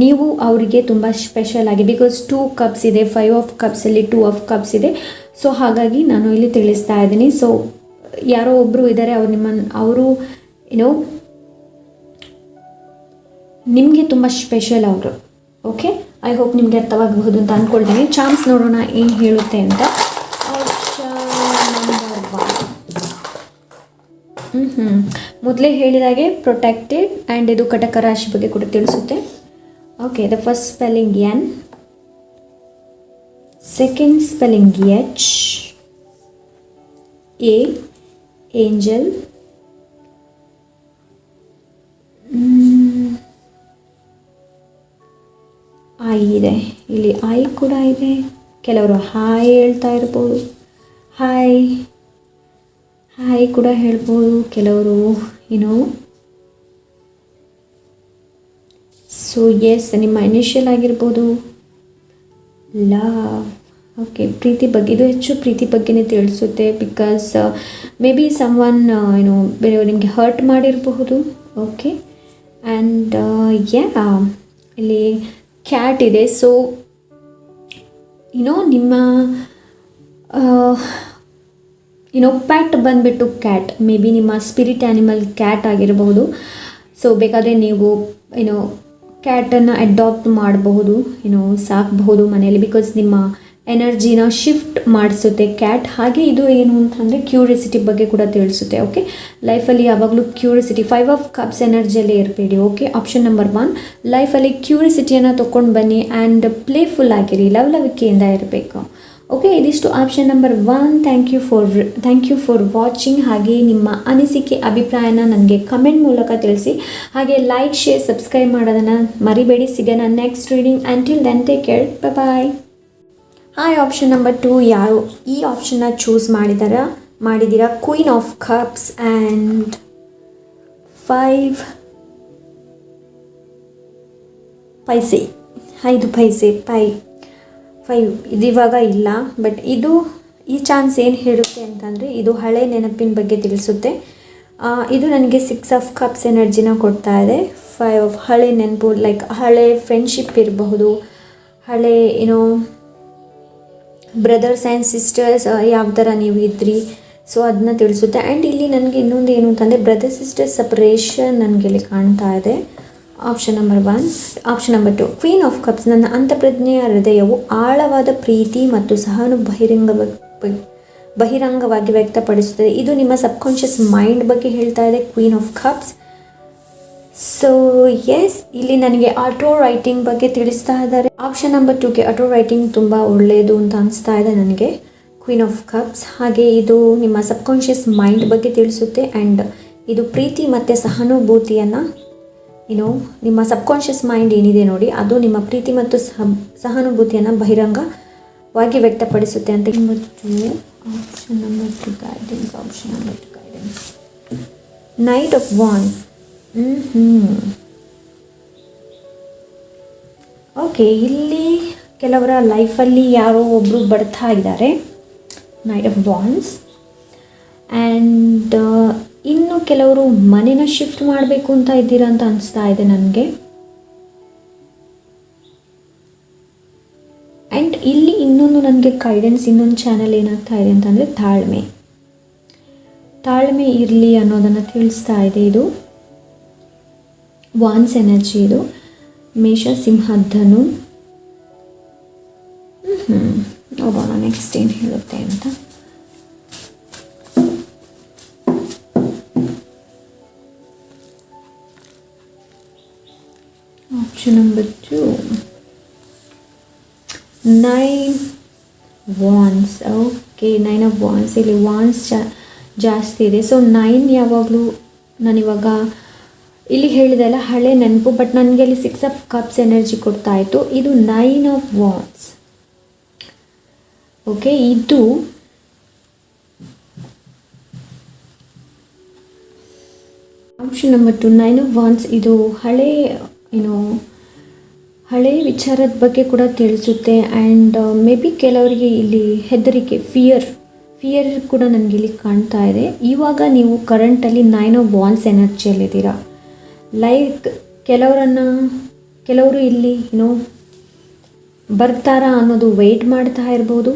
ನೀವು ಅವರಿಗೆ ತುಂಬ ಸ್ಪೆಷಲ್ ಆಗಿ, ಬಿಕಾಸ್ 2 ಕಪ್ಸ್ ಇದೆ, 5 ಆಫ್ ಕಪ್ಸಲ್ಲಿ 2 ಆಫ್ ಕಪ್ಸ್ ಇದೆ. ಸೊ ಹಾಗಾಗಿ ನಾನು ಇಲ್ಲಿ ತಿಳಿಸ್ತಾ ಇದ್ದೀನಿ. ಸೊ ಯಾರೋ ಒಬ್ಬರು ಇದ್ದಾರೆ, ಅವರು ನಿಮಗೆ ತುಂಬ ಸ್ಪೆಷಲ್ ಅವರು. ಓಕೆ, ಐ ಹೋಪ್ ನಿಮಗೆ ಅರ್ಥವಾಗಬಹುದು ಅಂತ ಅಂದ್ಕೊಳ್ತೀನಿ. ಚಾನ್ಸ್ ನೋಡೋಣ ಏನು ಹೇಳುತ್ತೆ ಅಂತ. ಮೊದಲೇ ಹೇಳಿದಾಗೆ ಪ್ರೊಟೆಕ್ಟೆಡ್, ಆ್ಯಂಡ್ ಇದು ಕಟಕ ರಾಶಿ ಬಗ್ಗೆ ಕೂಡ ತಿಳಿಸುತ್ತೆ. Okay, the first spelling N, second spelling H, A, angel, I ಇದೆ. ಇಲ್ಲಿ ಐ ಕೂಡ ಇದೆ. ಕೆಲವರು ಹಾಯ್ ಹೇಳ್ತಾ ಇರ್ಬೋದು, ಹಾಯ್ ಕೂಡ ಹೇಳ್ಬೋದು. ಕೆಲವರು ಸೊ ಎಸ್, ನಿಮ್ಮ ಇನಿಷಿಯಲ್ ಆಗಿರ್ಬೋದು. ಲವ್. ಓಕೆ, ಪ್ರೀತಿ ಬಗ್ಗೆ, ಇದು ಹೆಚ್ಚು ಪ್ರೀತಿ ಬಗ್ಗೆನೇ ತಿಳಿಸುತ್ತೆ. ಬಿಕಾಸ್ ಮೇ ಬಿ ಸಮ್ವನ್ ಬೇರೆಯವರು ನಿಮಗೆ ಹರ್ಟ್ ಮಾಡಿರಬಹುದು. ಓಕೆ, ಆ್ಯಂಡ್ ಇಲ್ಲಿ ಕ್ಯಾಟ್ ಇದೆ. ಸೊ ನಿಮ್ಮ ಪ್ಯಾಟ್ ಬಂದುಬಿಟ್ಟು ಕ್ಯಾಟ್, ಮೇ ಬಿ ನಿಮ್ಮ ಸ್ಪಿರಿಟ್ ಆ್ಯನಿಮಲ್ ಕ್ಯಾಟ್ ಆಗಿರಬಹುದು. ಸೊ ಬೇಕಾದರೆ ನೀವು ಕ್ಯಾಟನ್ನು ಅಡಾಪ್ಟ್ ಮಾಡಬಹುದು, ಸಾಕಬಹುದು ಮನೆಯಲ್ಲಿ, ಬಿಕಾಸ್ ನಿಮ್ಮ ಎನರ್ಜಿನ ಶಿಫ್ಟ್ ಮಾಡಿಸುತ್ತೆ ಕ್ಯಾಟ್. ಹಾಗೆ ಇದು ಏನು ಅಂತಂದರೆ ಕ್ಯೂರಿಯಾಸಿಟಿ ಬಗ್ಗೆ ಕೂಡ ತಿಳಿಸುತ್ತೆ. ಓಕೆ, ಲೈಫಲ್ಲಿ ಯಾವಾಗಲೂ ಕ್ಯೂರಿಯಾಸಿಟಿ, 5 ಆಫ್ ಕಪ್ಸ್ ಎನರ್ಜಿಯಲ್ಲೇ ಇರಬೇಡಿ. ಓಕೆ, ಆಪ್ಷನ್ ನಂಬರ್ 1, ಲೈಫಲ್ಲಿ ಕ್ಯೂರಿಯಾಸಿಟಿಯನ್ನು ತೊಗೊಂಡು ಬನ್ನಿ ಆ್ಯಂಡ್ ಪ್ಲೇಫುಲ್ ಆಗಿರಿ, ಲವಲವಿಕೆಯಿಂದ ಇರಬೇಕು. ಓಕೆ, ಇದಿಷ್ಟು option number 1. Thank you for watching. ಹಾಗೆ ನಿಮ್ಮ ಅನಿಸಿಕೆ ಅಭಿಪ್ರಾಯನ ನನಗೆ ಕಮೆಂಟ್ ಮೂಲಕ ತಿಳಿಸಿ. ಹಾಗೆ ಲೈಕ್, ಶೇರ್, ಸಬ್ಸ್ಕ್ರೈಬ್ ಮಾಡೋದನ್ನು ಮರಿಬೇಡಿ. ಸಿಗೋಣ next reading. Until then take care, bye. Hi, option number 2 ಯಾರು ಈ ಆಪ್ಷನ್ನ ಚೂಸ್ ಮಾಡಿದ್ದೀರಾ? ಕ್ವೀನ್ ಆಫ್ ಕಪ್ಸ್ ಆ್ಯಂಡ್ 5 ಪೈಸೆ, 5 ಪೈಸೆ, 5 ಇದು ಇವಾಗ ಇಲ್ಲ. ಬಟ್ ಈ ಚಾನ್ಸ್ ಏನು ಹೇಳುತ್ತೆ ಅಂತಂದರೆ ಇದು ಹಳೆ ನೆನಪಿನ ಬಗ್ಗೆ ತಿಳಿಸುತ್ತೆ. ಇದು ನನಗೆ 6 ಆಫ್ ಕಪ್ಸ್ ಎನರ್ಜಿನ ಕೊಡ್ತಾ ಇದೆ. 5 ಹಳೆ ನೆನಪು, ಲೈಕ್ ಹಳೆ ಫ್ರೆಂಡ್ಶಿಪ್ ಇರಬಹುದು, ಹಳೆ ಬ್ರದರ್ಸ್ ಆ್ಯಂಡ್ ಸಿಸ್ಟರ್ಸ್ ಯಾವ ಥರ ನೀವು ಇದ್ರಿ, ಸೊ ಅದನ್ನ ತಿಳಿಸುತ್ತೆ. ಆ್ಯಂಡ್ ಇಲ್ಲಿ ನನಗೆ ಇನ್ನೊಂದು ಏನು ಅಂತಂದರೆ ಬ್ರದರ್ ಸಿಸ್ಟರ್ ಸಪ್ರೇಷನ್ ನನಗೆ ಇಲ್ಲಿ ಕಾಣ್ತಾ ಇದೆ. Option number 1. Option number 2, queen of cups, ನನ್ನ ಅಂತಃಪ್ರಜ್ಞೆಯ ಹೃದಯವು ಆಳವಾದ ಪ್ರೀತಿ ಮತ್ತು ಸಹನು ಬಹಿರಂಗವಾಗಿ ವ್ಯಕ್ತಪಡಿಸುತ್ತದೆ. ಇದು ನಿಮ್ಮ ಸಬ್ಕಾನ್ಷಿಯಸ್ ಮೈಂಡ್ ಬಗ್ಗೆ ಹೇಳ್ತಾ ಇದೆ, queen of cups. So yes, ಇಲ್ಲಿ ನನಗೆ ಆಟೋ ರೈಟಿಂಗ್ ಬಗ್ಗೆ ತಿಳಿಸ್ತಾ ಇದ್ದಾರೆ. ಆಪ್ಷನ್ ನಂಬರ್ 2ಗೆ ಆಟೋ ರೈಟಿಂಗ್ ತುಂಬ ಒಳ್ಳೆಯದು ಅಂತ ಅನಿಸ್ತಾ ಇದೆ ನನಗೆ, ಕ್ವೀನ್ ಆಫ್ ಕಪ್ಸ್. ಹಾಗೆ ಇದು ನಿಮ್ಮ ಸಬ್ಕಾನ್ಷಿಯಸ್ ಮೈಂಡ್ ಬಗ್ಗೆ ತಿಳಿಸುತ್ತೆ. ಆ್ಯಂಡ್ ಇದು ಪ್ರೀತಿ ಮತ್ತು ಸಹಾನುಭೂತಿಯನ್ನು ನಿಮ್ಮ ಸಬ್ಕಾನ್ಷಿಯಸ್ ಮೈಂಡ್ ಏನಿದೆ ನೋಡಿ, ಅದು ನಿಮ್ಮ ಪ್ರೀತಿ ಮತ್ತು ಸಹಾನುಭೂತಿಯನ್ನು ಬಹಿರಂಗವಾಗಿ ವ್ಯಕ್ತಪಡಿಸುತ್ತೆ ಅಂತ. Option number 2 guidance, option number 2 guidance, knight of ವಾನ್ಸ್. Okay, ಇಲ್ಲಿ ಕೆಲವರ ಲೈಫಲ್ಲಿ ಯಾರೋ ಒಬ್ಬರು ಬರ್ತಾ ಇದ್ದಾರೆ, ನೈಟ್ ಆಫ್ ವಾನ್ಸ್. ಆ್ಯಂಡ್ ಇನ್ನು ಕೆಲವರು ಮನೆನ ಶಿಫ್ಟ್ ಮಾಡಬೇಕು ಅಂತ ಇದ್ದೀರಾ ಅಂತ ಅನಿಸ್ತಾ ಇದೆ ನನಗೆ. ಆ್ಯಂಡ್ ಇಲ್ಲಿ ಇನ್ನೊಂದು ನನಗೆ ಗೈಡೆನ್ಸ್, ಇನ್ನೊಂದು ಚಾನಲ್ ಏನಾಗ್ತಾ ಇದೆ ಅಂತಂದರೆ ತಾಳ್ಮೆ ಇರಲಿ ಅನ್ನೋದನ್ನು ತಿಳಿಸ್ತಾ ಇದೆ. ಇದು ವಾನ್ಸ್ ಎನರ್ಜಿ, ಇದು ಮೇಷ, ಸಿಂಹ, ಧನು. ನೋಡೋಣ ನೆಕ್ಸ್ಟ್ ಏನು ಹೇಳುತ್ತೆ ಅಂತ. Option number 2, 9 wands. Okay, 9 of wands, ಇಲ್ಲಿ ವಾನ್ಸ್ ಜಾಸ್ತಿ ಇದೆ. ಸೊ 9 ಯಾವಾಗಲೂ ನಾನಿವಾಗ ಇಲ್ಲಿ ಹೇಳಿದೆ ಅಲ್ಲ ಹಳೆ ನೆನಪು, ಬಟ್ ನನಗೆ ಅಲ್ಲಿ 6 ಆಫ್ ಕಪ್ಸ್ ಎನರ್ಜಿ ಕೊಡ್ತಾ ಇತ್ತು. ಇದು 9 ಆಫ್ ವಾನ್ಸ್. ಓಕೆ, ಇದು ಆಪ್ಷನ್ ನಂಬರ್ 2, 9 ಆಫ್ ವಾನ್ಸ್. ಇದು ಹಳೆ ವಿಚಾರದ ಬಗ್ಗೆ ಕೂಡ ತಿಳಿಸುತ್ತೆ. ಆ್ಯಂಡ್ ಮೇ ಬಿ ಕೆಲವರಿಗೆ ಇಲ್ಲಿ ಹೆದರಿಕೆ, ಫಿಯರ್ ಕೂಡ ನನಗೆ ಇಲ್ಲಿ ಕಾಣ್ತಾ ಇದೆ. ಇವಾಗ ನೀವು ಕರೆಂಟಲ್ಲಿ 9 ಆಫ್ ವಾನ್ಸ್ ಎನರ್ಜಿಯಲ್ಲಿದ್ದೀರಾ. ಲೈಕ್ ಕೆಲವರು ಇಲ್ಲಿ ಬರ್ತಾರಾ ಅನ್ನೋದು ವೆಯ್ಟ್ ಮಾಡ್ತಾ ಇರ್ಬೋದು,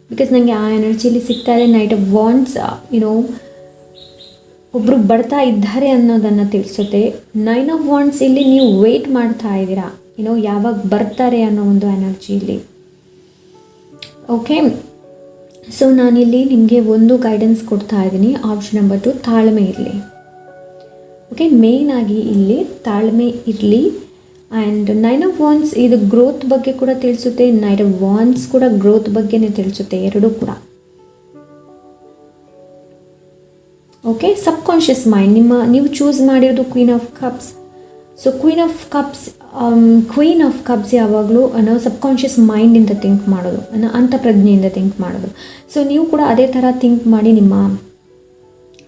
ಬಿಕಾಸ್ ನನಗೆ ಆ ಎನರ್ಜಿಯಲ್ಲಿ ಸಿಗ್ತಾ ಇದೆ. ನೈಟ್ ಆಫ್ ವಾನ್ಸ್ ಒಬ್ಬರು ಬರ್ತಾ ಇದ್ದಾರೆ ಅನ್ನೋದನ್ನು ತಿಳಿಸುತ್ತೆ. 9 ಆಫ್ ವಾನ್ಸ್ ಇಲ್ಲಿ ನೀವು ವೆಯ್ಟ್ ಮಾಡ್ತಾ ಇದ್ದೀರಾ, ಯಾವಾಗ ಬರ್ತಾರೆ ಅನ್ನೋ ಒಂದು ಎನರ್ಜಿ ಇಲ್ಲಿ. ಓಕೆ, ಸೊ ನಾನಿಲ್ಲಿ ನಿಮಗೆ ಒಂದು ಗೈಡೆನ್ಸ್ ಕೊಡ್ತಾ ಇದ್ದೀನಿ. ಆಪ್ಷನ್ ನಂಬರ್ 2, ತಾಳ್ಮೆ ಇರಲಿ. ಓಕೆ, ಮೇಯ್ನ್ ಆಗಿ ಇಲ್ಲಿ ತಾಳ್ಮೆ ಇರಲಿ. ಆ್ಯಂಡ್ 9 ಆಫ್ ವಾನ್ಸ್ ಇದು ಗ್ರೋತ್ ಬಗ್ಗೆ ಕೂಡ ತಿಳಿಸುತ್ತೆ, ನೈಟ್ ಆಫ್ ವಾನ್ಸ್ ಕೂಡ ಗ್ರೋತ್ ಬಗ್ಗೆನೇ ತಿಳಿಸುತ್ತೆ, ಎರಡೂ ಕೂಡ. ಓಕೆ, ಸಬ್ಕಾನ್ಷಿಯಸ್ ಮೈಂಡ್, ನೀವು ಚೂಸ್ ಮಾಡಿರೋದು queen of cups. So queen of cups ಯಾವಾಗಲೂ ನಾವು ಸಬ್ಕಾನ್ಷಿಯಸ್ ಮೈಂಡಿಂದ ಥಿಂಕ್ ಮಾಡೋದು, ಅಂತಃಪ್ರಜ್ಞೆಯಿಂದ ಥಿಂಕ್ ಮಾಡೋದು. ಸೊ ನೀವು ಕೂಡ ಅದೇ ಥರ ಥಿಂಕ್ ಮಾಡಿ,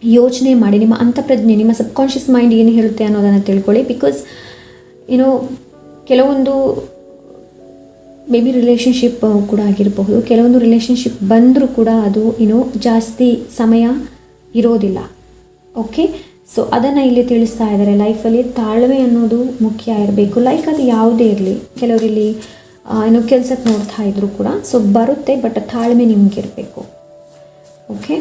ಯೋಚನೆ ಮಾಡಿ, ನಿಮ್ಮ ಅಂತಃಪ್ರಜ್ಞೆ, ನಿಮ್ಮ ಸಬ್ಕಾನ್ಷಿಯಸ್ ಮೈಂಡ್ ಏನು ಹೇಳುತ್ತೆ ಅನ್ನೋದನ್ನು ತಿಳ್ಕೊಳ್ಳಿ. ಬಿಕಾಸ್ ಕೆಲವೊಂದು ಮೇ ಬಿ ರಿಲೇಷನ್ಶಿಪ್ ಕೂಡ ಆಗಿರಬಹುದು, ಕೆಲವೊಂದು ರಿಲೇಷನ್ಶಿಪ್ ಬಂದರೂ ಕೂಡ ಅದು ಜಾಸ್ತಿ ಸಮಯ ಇರೋದಿಲ್ಲ. ಓಕೆ, ಸೊ ಅದನ್ನು ಇಲ್ಲಿ ತಿಳಿಸ್ತಾ ಇದ್ದಾರೆ. ಲೈಫಲ್ಲಿ ತಾಳ್ಮೆ ಅನ್ನೋದು ಮುಖ್ಯ ಇರಬೇಕು. ಲೈಕ್ ಅದು ಯಾವುದೇ ಇರಲಿ, ಕೆಲವರಿಲ್ಲಿ ಏನೋ ಕೆಲಸಕ್ಕೆ ನೋಡ್ತಾ ಇದ್ರು ಕೂಡ ಸೊ ಬರುತ್ತೆ, ಬಟ್ ತಾಳ್ಮೆ ನಿಮಗಿರಬೇಕು. ಓಕೆ,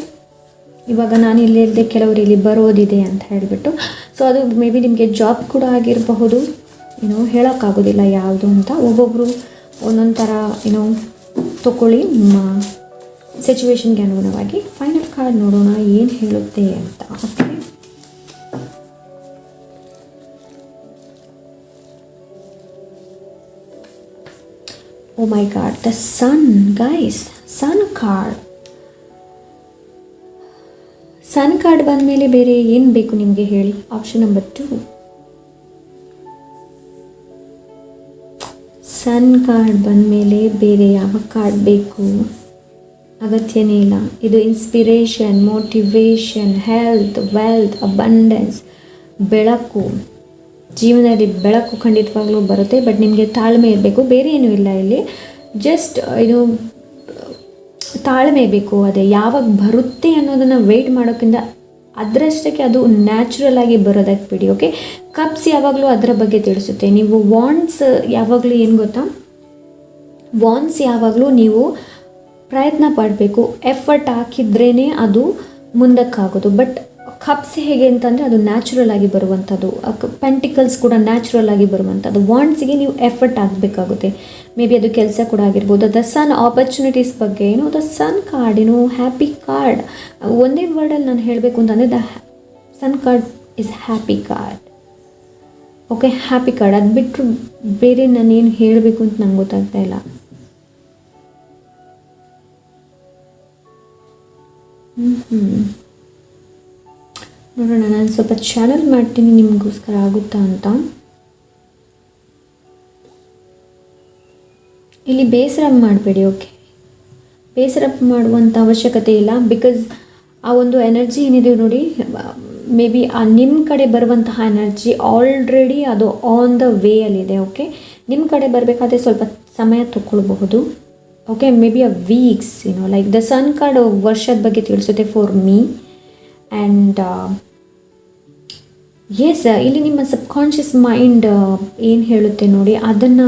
ಇವಾಗ ನಾನು ಇಲ್ಲಿ ಹೇಳಿದೆ ಕೆಲವರು ಇಲ್ಲಿ ಬರೋದಿದೆ ಅಂತ ಹೇಳಿಬಿಟ್ಟು, ಸೊ ಅದು ಮೇ ಬಿ ನಿಮಗೆ ಜಾಬ್ ಕೂಡ ಆಗಿರಬಹುದು, ಏನೋ ಹೇಳೋಕ್ಕಾಗೋದಿಲ್ಲ ಯಾವುದು ಅಂತ. ಒಬ್ಬೊಬ್ಬರು ಒಂದೊಂದು ಥರ ಏನೋ ತಗೊಳ್ಳಿ ನಿಮ್ಮ ಸಿಚುವೇಶನ್ಗೆ ಅನುಗುಣವಾಗಿ. ಫೈನಲ್ ಕಾರ್ಡ್ ನೋಡೋಣ ಏನು ಹೇಳುತ್ತೆ ಅಂತ. Okay, oh my god, the sun guys, sun card. Sun card ಬಂದ ಮೇಲೆ ಬೇರೆ ಏನು ಬೇಕು ನಿಮಗೆ ಹೇಳಿ? Option number 2. ಸನ್ ಕಾರ್ಡ್ ಬಂದ ಮೇಲೆ ಬೇರೆ ಯಾವ ಕಾರ್ಡ್ ಬೇಕು? ಅಗತ್ಯನೇ ಇಲ್ಲ. ಇದು inspiration, motivation, health, wealth, abundance, ಬೆಳಕು. ಜೀವನದಲ್ಲಿ ಬೆಳಕು ಖಂಡಿತವಾಗ್ಲೂ ಬರುತ್ತೆ, ಬಟ್ ನಿಮಗೆ ತಾಳ್ಮೆ ಇರಬೇಕು, ಬೇರೆ ಏನೂ ಇಲ್ಲ ಇಲ್ಲಿ. ಜಸ್ಟ್ ಇದು ತಾಳ್ಮೆ ಬೇಕು. ಅದೇ ಯಾವಾಗ ಬರುತ್ತೆ ಅನ್ನೋದನ್ನು ವೆಯ್ಟ್ ಮಾಡೋಕ್ಕಿಂತ ಅದರಷ್ಟಕ್ಕೆ ಅದು ನ್ಯಾಚುರಲ್ ಆಗಿ ಬರೋದಕ್ಕೆ ಬಿಡಿ. ಓಕೆ, ಕಪ್ಸ್ ಯಾವಾಗಲೂ ಅದರ ಬಗ್ಗೆ ತಿಳಿಸುತ್ತೆ. ನೀವು ವಾಂಟ್ಸ್ ಯಾವಾಗಲೂ ಏನು ಗೊತ್ತಾ, ವಾಂಟ್ಸ್ ಯಾವಾಗಲೂ ನೀವು ಪ್ರಯತ್ನ ಪಡಬೇಕು, ಎಫರ್ಟ್ ಹಾಕಿದ್ರೇ ಅದು ಮುಂದಕ್ಕಾಗೋದು. ಬಟ್ ಕಪ್ಸ್ ಹೇಗೆ ಅಂತಂದರೆ ಅದು ನ್ಯಾಚುರಲ್ ಆಗಿ ಬರುವಂಥದ್ದು. ಪೆಂಟಿಕಲ್ಸ್ ಕೂಡ ನ್ಯಾಚುರಲ್ ಆಗಿ ಬರುವಂಥದ್ದು. ವಾಂಟ್ಸ್ಗೆ ನೀವು ಎಫರ್ಟ್ ಆಗಬೇಕಾಗುತ್ತೆ. ಮೇ ಬಿ ಅದು ಕೆಲಸ ಕೂಡ ಆಗಿರ್ಬೋದು. ದ ಸನ್ ಆಪರ್ಚುನಿಟೀಸ್ ಬಗ್ಗೆ ಏನು, ದ ಸನ್ ಕಾರ್ಡ್ ಏನು ಹ್ಯಾಪಿ ಕಾರ್ಡ್. ಒಂದೇ ವರ್ಡಲ್ಲಿ ನಾನು ಹೇಳಬೇಕು ಅಂತಂದರೆ the sun card is happy card. Okay, happy card. ಅದು ಬಿಟ್ಟರು ಬೇರೆ ನಾನೇನು ಹೇಳಬೇಕು ಅಂತ ನಂಗೆ ಗೊತ್ತಾಗ್ತಾ ಇಲ್ಲ. ನೋಡೋಣ, ನಾನು ಸ್ವಲ್ಪ ಚಾನಲ್ ಮಾಡ್ತೀನಿ ನಿಮಗೋಸ್ಕರ ಆಗುತ್ತಾ ಅಂತ. ಇಲ್ಲಿ ಬೇಸರ ಮಾಡಬೇಡಿ. ಓಕೆ, ಬೇಸರ ಮಾಡುವಂಥ ಅವಶ್ಯಕತೆ ಇಲ್ಲ. ಬಿಕಾಸ್ ಆ ಒಂದು ಎನರ್ಜಿ ಏನಿದೆ ನೋಡಿ, ಮೇ ಬಿ ಆ ನಿಮ್ಮ ಕಡೆ ಬರುವಂತಹ ಎನರ್ಜಿ ಆಲ್ರೆಡಿ ಅದು ಆನ್ ದ ವೇಯಲ್ಲಿದೆ. ಓಕೆ, ನಿಮ್ಮ ಕಡೆ ಬರಬೇಕಾದ್ರೆ ಸ್ವಲ್ಪ ಸಮಯ ತಗೊಳ್ಬಹುದು. Okay, maybe a weeks, like the sun card ವರ್ಷದ ಬಗ್ಗೆ ತಿಳಿಸುತ್ತೆ ಫಾರ್ ಮೀ. ಆ್ಯಂಡ್ ಎಸ್, ಇಲ್ಲಿ ನಿಮ್ಮ ಸಬ್ಕಾನ್ಷಿಯಸ್ ಮೈಂಡ್ ಏನು ಹೇಳುತ್ತೆ ನೋಡಿ, ಅದನ್ನು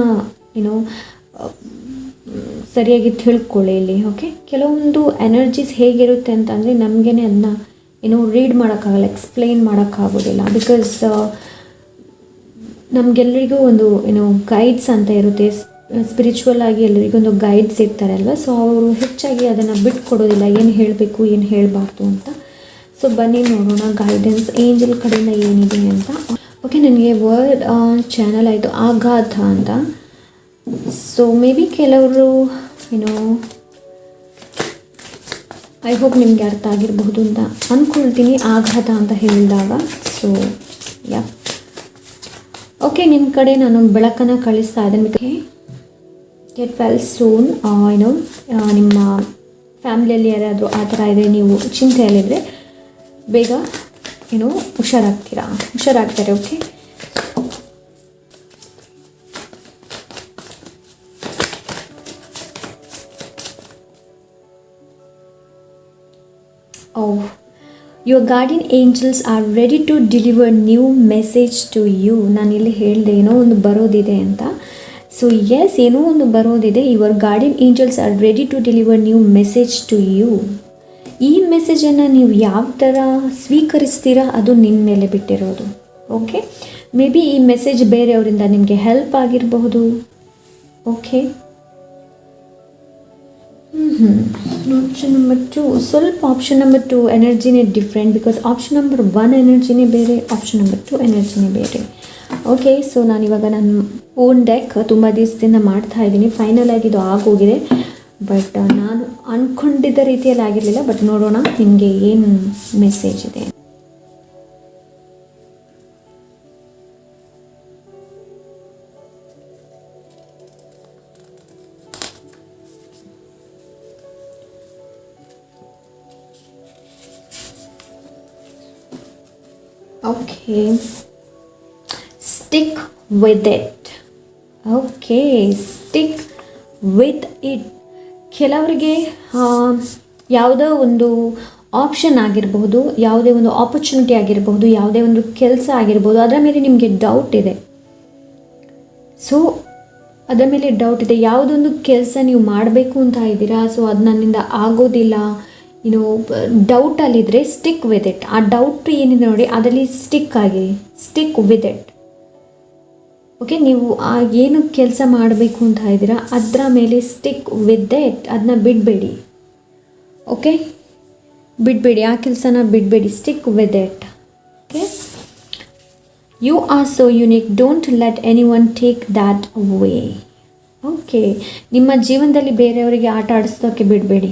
ಸರಿಯಾಗಿ ತಿಳ್ಕೊಳ್ಳಿ ಇಲ್ಲಿ. ಓಕೆ, ಕೆಲವೊಂದು ಎನರ್ಜೀಸ್ ಹೇಗಿರುತ್ತೆ ಅಂತಂದರೆ ನಮಗೇ ಅದನ್ನ ರೀಡ್ ಮಾಡೋಕ್ಕಾಗಲ್ಲ, ಎಕ್ಸ್ಪ್ಲೈನ್ ಮಾಡೋಕ್ಕಾಗೋದಿಲ್ಲ. ಬಿಕಾಸ್ ನಮಗೆಲ್ಲರಿಗೂ ಒಂದು ಗೈಡ್ಸ್ ಅಂತ ಇರುತ್ತೆ. ಸ್ಪಿರಿಚುವಲ್ ಆಗಿ ಎಲ್ಲರಿಗೊಂದು ಗೈಡ್ಸ್ ಇರ್ತಾರೆ ಅಲ್ವಾ, ಸೊ ಅವರು ಹೆಚ್ಚಾಗಿ ಅದನ್ನು ಬಿಟ್ಕೊಡೋದಿಲ್ಲ, ಏನು ಹೇಳಬೇಕು ಏನು ಹೇಳಬಾರ್ದು ಅಂತ. ಸೊ ಬನ್ನಿ ನೋಡೋಣ ಗೈಡೆನ್ಸ್ ಏಂಜಲ್ ಕಡೆಯಿಂದ ಏನಿದೆ ಅಂತ. ಓಕೆ, ನನಗೆ ವರ್ಡ್ ಚಾನಲ್ ಆಯಿತು ಆಘಾತ ಅಂತ. ಸೊ ಮೇ ಬಿ ಕೆಲವರು ಐ ಹೋಪ್ ನಿಮಗೆ ಅರ್ಥ ಆಗಿರಬಹುದು ಅಂತ ಅಂದ್ಕೊಳ್ತೀನಿ ಆಘಾತ ಅಂತ ಹೇಳಿದಾಗ. ಸೊ ಯಾ, ಓಕೆ, ನಿಮ್ಮ ಕಡೆ ನಾನು ಬೆಳಕನ್ನು ಕಳಿಸ್ತಾ ಇದ್ದೇನೆ. Get well soon. ನಿಮ್ಮ ಫ್ಯಾಮಿಲಿಯಲ್ಲಿ ಯಾರಾದರೂ ಆ ಥರ ಇದೆ, ನೀವು ಚಿಂತೆಯಲ್ಲಿದ್ದರೆ ಬೇಗ ಹುಷಾರಾಗ್ತಾರೆ. Okay, your guardian angels are ready to deliver new message to you. ನಾನು ಇಲ್ಲಿ ಹೇಳಿದೆ ಏನೋ ಒಂದು ಬರೋದಿದೆ ಅಂತ. ಸೊ ಎಸ್, ಏನೋ ಒಂದು ಬರೋದಿದೆ. Your guardian angels are ready to deliver new message to you. ಈ ಮೆಸೇಜನ್ನು ನೀವು ಯಾವ ಥರ ಸ್ವೀಕರಿಸ್ತೀರಾ ಅದು ನಿಮ್ಮ ಮೇಲೆ ಬಿಟ್ಟಿರೋದು. ಓಕೆ, ಮೇ ಬಿ ಈ ಮೆಸೇಜ್ ಬೇರೆಯವರಿಂದ ನಿಮಗೆ ಹೆಲ್ಪ್ ಆಗಿರಬಹುದು. ಓಕೆ, ಆಪ್ಷನ್ ನಂಬರ್ 2, ಸ್ವಲ್ಪ ಆಪ್ಷನ್ ನಂಬರ್ 2 ಎನರ್ಜಿನೇ ಡಿಫ್ರೆಂಟ್. ಬಿಕಾಸ್ ಆಪ್ಷನ್ ನಂಬರ್ 1 ಎನರ್ಜಿನೇ ಬೇರೆ, ಆಪ್ಷನ್ ನಂಬರ್ 2 ಎನರ್ಜಿನೇ ಬೇರೆ. ಓಕೆ, ಸೊ ನಾನಿವಾಗ ನನ್ನ ಓನ್ ಡೆಕ್ ತುಂಬ ದಿವಸದಿಂದ ಮಾಡ್ತಾ ಇದ್ದೀನಿ. ಫೈನಲ್ ಆಗಿ ಇದು ಆಗೋಗಿದೆ, ಬಟ್ ನಾನು ಅಂದ್ಕೊಂಡಿದ್ದ ರೀತಿಯಲ್ಲಿ ಆಗಿರಲಿಲ್ಲ. ಬಟ್ ನೋಡೋಣ ನಿಮಗೆ ಏನು ಮೆಸೇಜ್ ಇದೆ. Okay, stick with it. Okay, stick with it. ಕೆಲವರಿಗೆ ಯಾವುದೋ ಒಂದು ಆಪ್ಷನ್ ಆಗಿರಬಹುದು, ಯಾವುದೇ ಒಂದು ಆಪರ್ಚುನಿಟಿ ಆಗಿರಬಹುದು, ಯಾವುದೇ ಒಂದು ಕೆಲಸ ಆಗಿರ್ಬೋದು, ಅದರ ಮೇಲೆ ನಿಮಗೆ ಡೌಟ್ ಇದೆ. ಸೊ ಅದರ ಮೇಲೆ ಡೌಟ್ ಇದೆ, ಯಾವುದೊಂದು ಕೆಲಸ ನೀವು ಮಾಡಬೇಕು ಅಂತ ಇದ್ದೀರಾ, ಸೊ ಅದು ನನ್ನಿಂದ ಆಗೋದಿಲ್ಲ, ಡೌಟಲ್ಲಿದ್ದರೆ ಸ್ಟಿಕ್ ವಿತ್ ಇಟ್. ಆ ಡೌಟ್ ಏನಿದೆ ನೋಡಿ, ಅದರಲ್ಲಿ ಸ್ಟಿಕ್ ವಿತ್ ಇಟ್. ಓಕೆ, ನೀವು ಆ ಏನು ಕೆಲಸ ಮಾಡಬೇಕು ಅಂತ ಇದ್ದೀರಾ ಅದರ ಮೇಲೆ ಸ್ಟಿಕ್ ವಿತ್ ಇಟ್, ಅದನ್ನ ಬಿಡಬೇಡಿ. ಓಕೆ, ಬಿಡಬೇಡಿ, ಆ ಕೆಲಸನ ಬಿಡಬೇಡಿ, stick with it. Okay, you are so unique, don't let any one take that away. Okay, ನಿಮ್ಮ ಜೀವನದಲ್ಲಿ ಬೇರೆಯವರಿಗೆ ಆಟ ಆಡಿಸೋಕ್ಕೆ ಬಿಡಬೇಡಿ.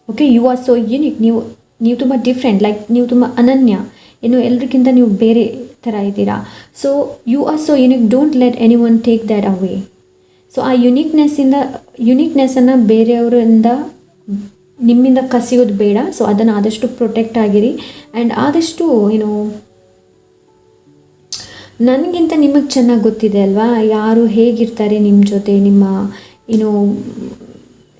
Okay, you are so unique, ನೀವು ತುಂಬ ಡಿಫ್ರೆಂಟ್, ಲೈಕ್ ನೀವು ತುಂಬ ಅನನ್ಯ, ಎಲ್ರಿಗಿಂತ ನೀವು ಬೇರೆ ಥರ ಇದ್ದೀರಾ. So you are so unique, don't let any one take that away. So ಆ ಯುನೀಕ್ನೆಸ್ಸನ್ನು ಬೇರೆಯವರಿಂದ ನಿಮ್ಮಿಂದ ಕಸಿಯೋದು ಬೇಡ. ಸೊ ಅದನ್ನು ಆದಷ್ಟು ಪ್ರೊಟೆಕ್ಟ್ ಆಗಿರಿ. ಆ್ಯಂಡ್ ಆದಷ್ಟು ನನಗಿಂತ ನಿಮಗೆ ಚೆನ್ನಾಗಿ ಗೊತ್ತಿದೆ ಅಲ್ವಾ, ಯಾರು ಹೇಗಿರ್ತಾರೆ ನಿಮ್ಮ ಜೊತೆ,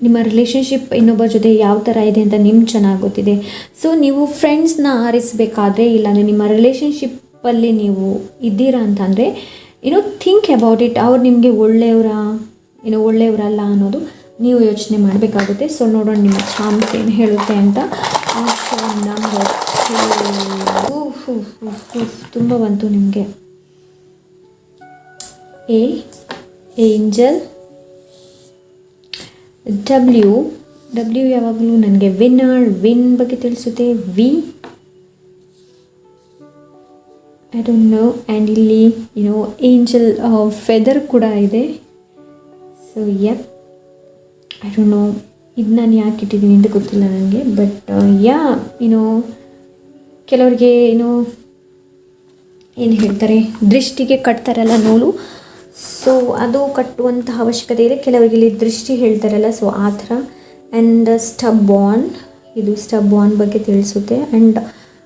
ನಿಮ್ಮ ರಿಲೇಷನ್ಶಿಪ್ ಇನ್ನೊಬ್ಬರ ಜೊತೆ ಯಾವ ಥರ ಇದೆ ಅಂತ ನಿಮ್ಗೆ ಚೆನ್ನಾಗಿ ಗೊತ್ತಿದೆ. ಸೊ ನೀವು ಫ್ರೆಂಡ್ಸ್ನ ಆರಿಸಬೇಕಾದ್ರೆ, ಇಲ್ಲಾಂದರೆ ನಿಮ್ಮ ರಿಲೇಷನ್ಶಿಪ್ಪಲ್ಲಿ ನೀವು ಇದ್ದೀರಾ ಅಂತಂದರೆ ಥಿಂಕ್ ಅಬೌಟ್ ಇಟ್. ಅವ್ರು ನಿಮಗೆ ಒಳ್ಳೆಯವರಲ್ಲ ಅನ್ನೋದು ನೀವು ಯೋಚನೆ ಮಾಡಬೇಕಾಗುತ್ತೆ. ಸೊ ನೋಡೋಣ ನಿಮ್ಮ ಚಾನ್ಸ್ ಏನು ಹೇಳುತ್ತೆ ಅಂತ. ಆಪ್ಷನ್ ನಂಬರ್ 2 ತುಂಬ ಬಂತು ನಿಮಗೆ. ಎ ಏಂಜಲ್, ಡಬ್ಲ್ಯೂ ಯಾವಾಗಲೂ ನನಗೆ ವಿನ್ ಬಗ್ಗೆ ತಿಳಿಸುತ್ತೆ. We I don't know. And ಇಲ್ಲಿ ಏಂಜಲ್ ಫೆದರ್ ಕೂಡ ಇದೆ. So yup, I don't know ಇದು ನಾನು ಯಾಕೆ ಇಟ್ಟಿದ್ದೀನಿ ಅಂತ ಗೊತ್ತಿಲ್ಲ ನನಗೆ. ಬಟ್ ಕೆಲವರಿಗೆ ಏನು ಹೇಳ್ತಾರೆ, ದೃಷ್ಟಿಗೆ ಕಟ್ತಾರಲ್ಲ ನೂಲು, ಸೊ ಅದು ಕಟ್ಟುವಂತಹ ಅವಶ್ಯಕತೆ ಇದೆ. ಕೆಲವರಿಗೆ ಇಲ್ಲಿ ದೃಷ್ಟಿ ಹೇಳ್ತಾರಲ್ಲ, ಸೊ ಆ ಥರ. ಆ್ಯಂಡ್ ಸ್ಟಬ್ ಆನ್ ಬಗ್ಗೆ ತಿಳಿಸುತ್ತೆ. ಆ್ಯಂಡ್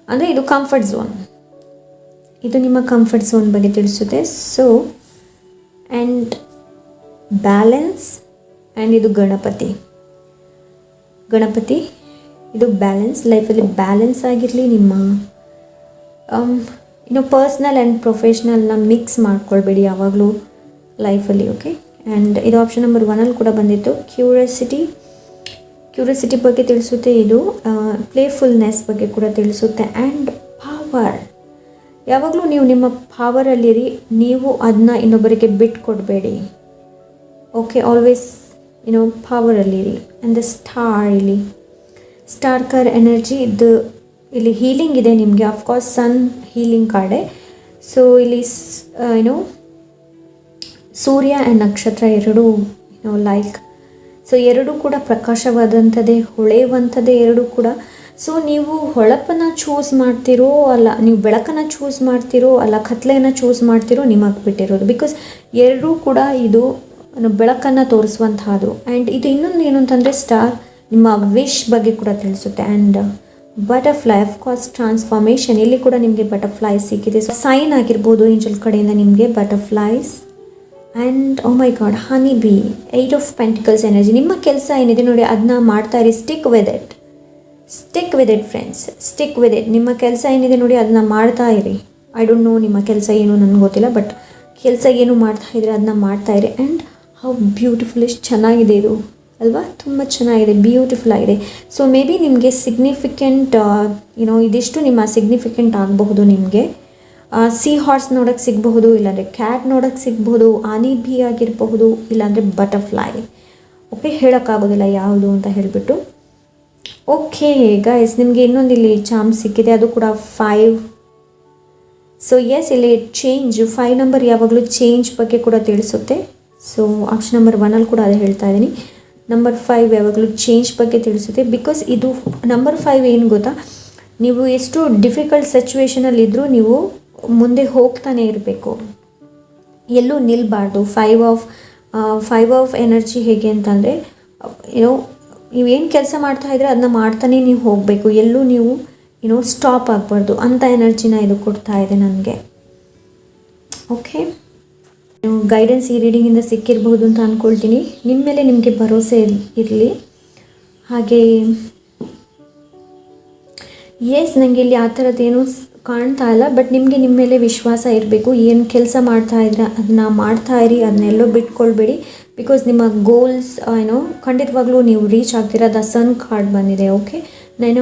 ಅಂದರೆ ಇದು ಕಂಫರ್ಟ್ ಝೋನ್, ಇದು ನಿಮ್ಮ ಕಂಫರ್ಟ್ ಝೋನ್ ಬಗ್ಗೆ ತಿಳಿಸುತ್ತೆ. ಸೊ ಆ್ಯಂಡ್ ಬ್ಯಾಲೆನ್ಸ್, ಆ್ಯಂಡ್ ಇದು ಗಣಪತಿ, ಇದು ಬ್ಯಾಲೆನ್ಸ್. ಲೈಫಲ್ಲಿ ಬ್ಯಾಲೆನ್ಸ್ ಆಗಿರಲಿ. ನಿಮ್ಮ ಪರ್ಸ್ನಲ್ ಆ್ಯಂಡ್ ಪ್ರೊಫೆಷ್ನಲ್ನ ಮಿಕ್ಸ್ ಮಾಡ್ಕೊಳ್ಬೇಡಿ ಯಾವಾಗಲೂ ಲೈಫಲ್ಲಿ. ಓಕೆ, ಆ್ಯಂಡ್ ಇದು ಆಪ್ಷನ್ ನಂಬರ್ 1 ಕೂಡ ಬಂದಿತ್ತು. ಕ್ಯೂರಿಯಾಸಿಟಿ ಬಗ್ಗೆ ತಿಳಿಸುತ್ತೆ. ಇದು ಪ್ಲೇಫುಲ್ನೆಸ್ ಬಗ್ಗೆ ಕೂಡ ತಿಳಿಸುತ್ತೆ. ಆ್ಯಂಡ್ ಪವರ್, ಯಾವಾಗಲೂ ನೀವು ನಿಮ್ಮ ಪವರಲ್ಲಿರಿ, ನೀವು ಅದನ್ನ ಇನ್ನೊಬ್ಬರಿಗೆ ಬಿಟ್ಕೊಡ್ಬೇಡಿ. ಓಕೆ, ಆಲ್ವೇಸ್ ಪವರಲ್ಲಿರಿ. And the star card energy, ಇಲ್ಲಿ ಹೀಲಿಂಗ್ ಇದೆ ನಿಮಗೆ. ಅಫ್ಕೋರ್ಸ್ ಸನ್ ಹೀಲಿಂಗ್ ಕಾರ್ಡೆ. ಸೊ ಇಲ್ಲಿ ಸೂರ್ಯ ಆ್ಯಂಡ್ ನಕ್ಷತ್ರ ಎರಡೂ ಲೈಕ್, ಸೊ ಎರಡೂ ಕೂಡ ಪ್ರಕಾಶವಾದಂಥದ್ದೇ, ಹೊಳೆಯುವಂಥದ್ದೇ ಎರಡೂ ಕೂಡ. ಸೊ ನೀವು ಹೊಳಪನ್ನು ಚೂಸ್ ಮಾಡ್ತಿರೋ ಅಲ್ಲ, ನೀವು ಬೆಳಕನ್ನು ಚೂಸ್ ಮಾಡ್ತಿರೋ ಅಲ್ಲ, ಕತ್ಲೆಯನ್ನು ಚೂಸ್ ಮಾಡ್ತಿರೋ ನಿಮಗೆ ಬಿಟ್ಟಿರೋದು. ಬಿಕಾಸ್ ಎರಡೂ ಕೂಡ ಇದು ಬೆಳಕನ್ನು ತೋರಿಸುವಂತಹದ್ದು. ಆ್ಯಂಡ್ ಇದು ಇನ್ನೊಂದು ಏನು ಅಂತಂದರೆ ಸ್ಟಾರ್ ನಿಮ್ಮ ವಿಶ್ ಬಗ್ಗೆ ಕೂಡ ತಿಳಿಸುತ್ತೆ. ಆ್ಯಂಡ್ ಬಟರ್ಫ್ಲೈ, ಅಫ್ಕೋರ್ಸ್ ಟ್ರಾನ್ಸ್ಫಾರ್ಮೇಷನ್, ಇಲ್ಲಿ ಕೂಡ ನಿಮಗೆ ಬಟರ್ಫ್ಲೈ ಸಿಕ್ಕಿದೆ. ಸೊ ಸೈನ್ ಆಗಿರ್ಬೋದು ಏಂಜಲ್ ಕಡೆಯಿಂದ ನಿಮಗೆ butterflies. And oh my god, honey bee, 8 of pentacles energy. ನಿಮ್ಮ ಕೆಲಸ ಏನಿದೆ ನೋಡಿ ಅದನ್ನ ಮಾಡ್ತಾ ಇರಿ. Stick with it friends, stick with it. ನಿಮ್ಮ ಕೆಲಸ ಏನಿದೆ ನೋಡಿ ಅದನ್ನ ಮಾಡ್ತಾ ಇರಿ. ಐ ಡೋಂಟ್ ನೋ ನಿಮ್ಮ ಕೆಲಸ ಏನು ನನಗೆ ಗೊತ್ತಿಲ್ಲ, ಬಟ್ ಕೆಲಸ ಏನು ಮಾಡ್ತಾ ಇದ್ರೆ ಅದನ್ನ ಮಾಡ್ತಾ ಇರಿ. ಆ್ಯಂಡ್ ಹೌ ಬ್ಯೂಟಿಫುಲ್, ಎಷ್ಟು ಚೆನ್ನಾಗಿದೆ ಇದು ಅಲ್ವಾ, ತುಂಬ ಚೆನ್ನಾಗಿದೆ, ಬ್ಯೂಟಿಫುಲ್ ಆಗಿದೆ. ಸೊ ಮೇ ಬಿ ನಿಮಗೆ ಸಿಗ್ನಿಫಿಕೆಂಟ್ ಇದಿಷ್ಟು ನಿಮ್ಮ ಸಿಗ್ನಿಫಿಕೆಂಟ್ ಆಗಬಹುದು. ನಿಮಗೆ ಸಿ ಹಾರ್ಸ್ ನೋಡೋಕ್ಕೆ ಸಿಗಬಹುದು, ಇಲ್ಲಾಂದರೆ ಕ್ಯಾಟ್ ನೋಡೋಕ್ಕೆ ಸಿಗಬಹುದು, ಆನಿ ಬಿ ಆಗಿರಬಹುದು, ಇಲ್ಲಾಂದರೆ ಬಟರ್ಫ್ಲೈ. ಓಕೆ, ಹೇಳೋಕ್ಕಾಗೋದಿಲ್ಲ ಯಾವುದು ಅಂತ ಹೇಳಿಬಿಟ್ಟು. ಓಕೆ ಗೈಸ್, ನಿಮಗೆ ಇನ್ನೊಂದು ಇಲ್ಲಿ ಚಾನ್ಸ್ ಸಿಕ್ಕಿದೆ, ಅದು ಕೂಡ 5. ಸೊ ಎಸ್, ಇಲ್ಲಿ ಚೇಂಜ್ 5 ನಂಬರ್ ಯಾವಾಗಲೂ ಚೇಂಜ್ ಬಗ್ಗೆ ಕೂಡ ತಿಳಿಸುತ್ತೆ. ಸೊ ಆಪ್ಷನ್ ನಂಬರ್ 1 ಕೂಡ ಅದೇ ಹೇಳ್ತಾ ಇದ್ದೀನಿ. ನಂಬರ್ 5 ಯಾವಾಗಲೂ ಚೇಂಜ್ ಬಗ್ಗೆ ತಿಳಿಸುತ್ತೆ. ಬಿಕಾಸ್ ಇದು ನಂಬರ್ 5 ಏನು ಗೊತ್ತಾ, ನೀವು ಎಷ್ಟು ಡಿಫಿಕಲ್ಟ್ ಸಿಚುವೇಷನಲ್ಲಿದ್ದರೂ ನೀವು ಮುಂದೆ ಹೋಗ್ತಾನೆ ಇರಬೇಕು, ಎಲ್ಲೂ ನಿಲ್ಲಬಾರ್ದು. 5 ಆಫ್ ಎನರ್ಜಿ ಹೇಗೆ ಅಂತಂದರೆ ನೀವೇನು ಕೆಲಸ ಮಾಡ್ತಾ ಇದ್ರೆ ಅದನ್ನ ಮಾಡ್ತಾನೆ ನೀವು ಹೋಗಬೇಕು, ಎಲ್ಲೂ ನೀವು ಸ್ಟಾಪ್ ಆಗಬಾರ್ದು ಅಂತ ಎನರ್ಜಿನ ಇದು ಕೊಡ್ತಾ ಇದೆ ನನಗೆ. ಓಕೆ, ಗೈಡೆನ್ಸ್ ಈ ರೀಡಿಂಗಿಂದ ಸಿಕ್ಕಿರಬಹುದು ಅಂತ ಅಂದ್ಕೊಳ್ತೀನಿ. ನಿಮ್ಮ ಮೇಲೆ ನಿಮಗೆ ಭರವಸೆ ಇರಲಿ. ಹಾಗೆ ಎಸ್, ನನಗೆ ಇಲ್ಲಿ ಆ ಥರದ್ದೇನು ಕಾಣ್ತಾ ಇಲ್ಲ. ಬಟ್ ನಿಮಗೆ ನಿಮ್ಮ ಮೇಲೆ ವಿಶ್ವಾಸ ಇರಬೇಕು. ಏನು ಕೆಲಸ ಮಾಡ್ತಾ ಇದ್ರೆ ಅದನ್ನ ಮಾಡ್ತಾ ಇರಿ, ಅದನ್ನೆಲ್ಲೋ ಬಿಟ್ಕೊಳ್ಬೇಡಿ. ಬಿಕಾಸ್ ನಿಮ್ಮ ಗೋಲ್ಸ್ ಖಂಡಿತವಾಗ್ಲೂ ನೀವು ರೀಚ್ ಆಗ್ತೀರಾ. ದ ಸನ್ ಕಾರ್ಡ್ ಬಂದಿದೆ. ಓಕೆ, ನೈಟ್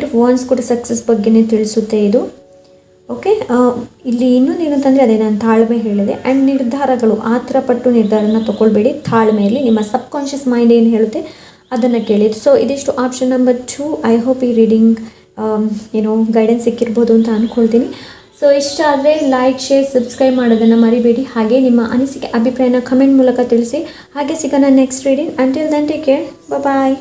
ಆಫ್ ವಾನ್ಸ್ ಕೂಡ ಸಕ್ಸಸ್ ಬಗ್ಗೆನೇ ತಿಳಿಸುತ್ತೆ ಇದು. ಓಕೆ, ಇಲ್ಲಿ ಇನ್ನೊಂದೇನಂತಂದರೆ ಅದೇ ನಾನು ತಾಳ್ಮೆ ಹೇಳಿದೆ. ಆ್ಯಂಡ್ ನಿರ್ಧಾರಗಳು, ಆ ಥರ ಪಟ್ಟು ನಿರ್ಧಾರನ ತೊಗೊಳ್ಬೇಡಿ. ತಾಳ್ಮೆಯಲ್ಲಿ ನಿಮ್ಮ ಸಬ್ಕಾನ್ಷಿಯಸ್ ಮೈಂಡ್ ಏನು ಹೇಳುತ್ತೆ ಅದನ್ನು ಕೇಳಿ. ಸೊ ಇದಿಷ್ಟು ಆಪ್ಷನ್ ನಂಬರ್ 2. ಐ ಹೋಪ್ ಈ ರೀಡಿಂಗ್ ಗೈಡೆನ್ಸ್ ಸಿಕ್ಕಿರ್ಬೋದು ಅಂತ ಅಂದ್ಕೊಳ್ತೀನಿ. ಸೊ ಇಷ್ಟ ಆದರೆ ಲೈಕ್, ಶೇರ್, ಸಬ್ಸ್ಕ್ರೈಬ್ ಮಾಡೋದನ್ನು ಮರಿಬೇಡಿ. ಹಾಗೆ ನಿಮ್ಮ ಅನಿಸಿಕೆ, ಅಭಿಪ್ರಾಯನ ಕಮೆಂಟ್ ಮೂಲಕ ತಿಳಿಸಿ. ಹಾಗೆ ಸಿಗೋಣ next reading. Until then take care. ಬಾಯ್.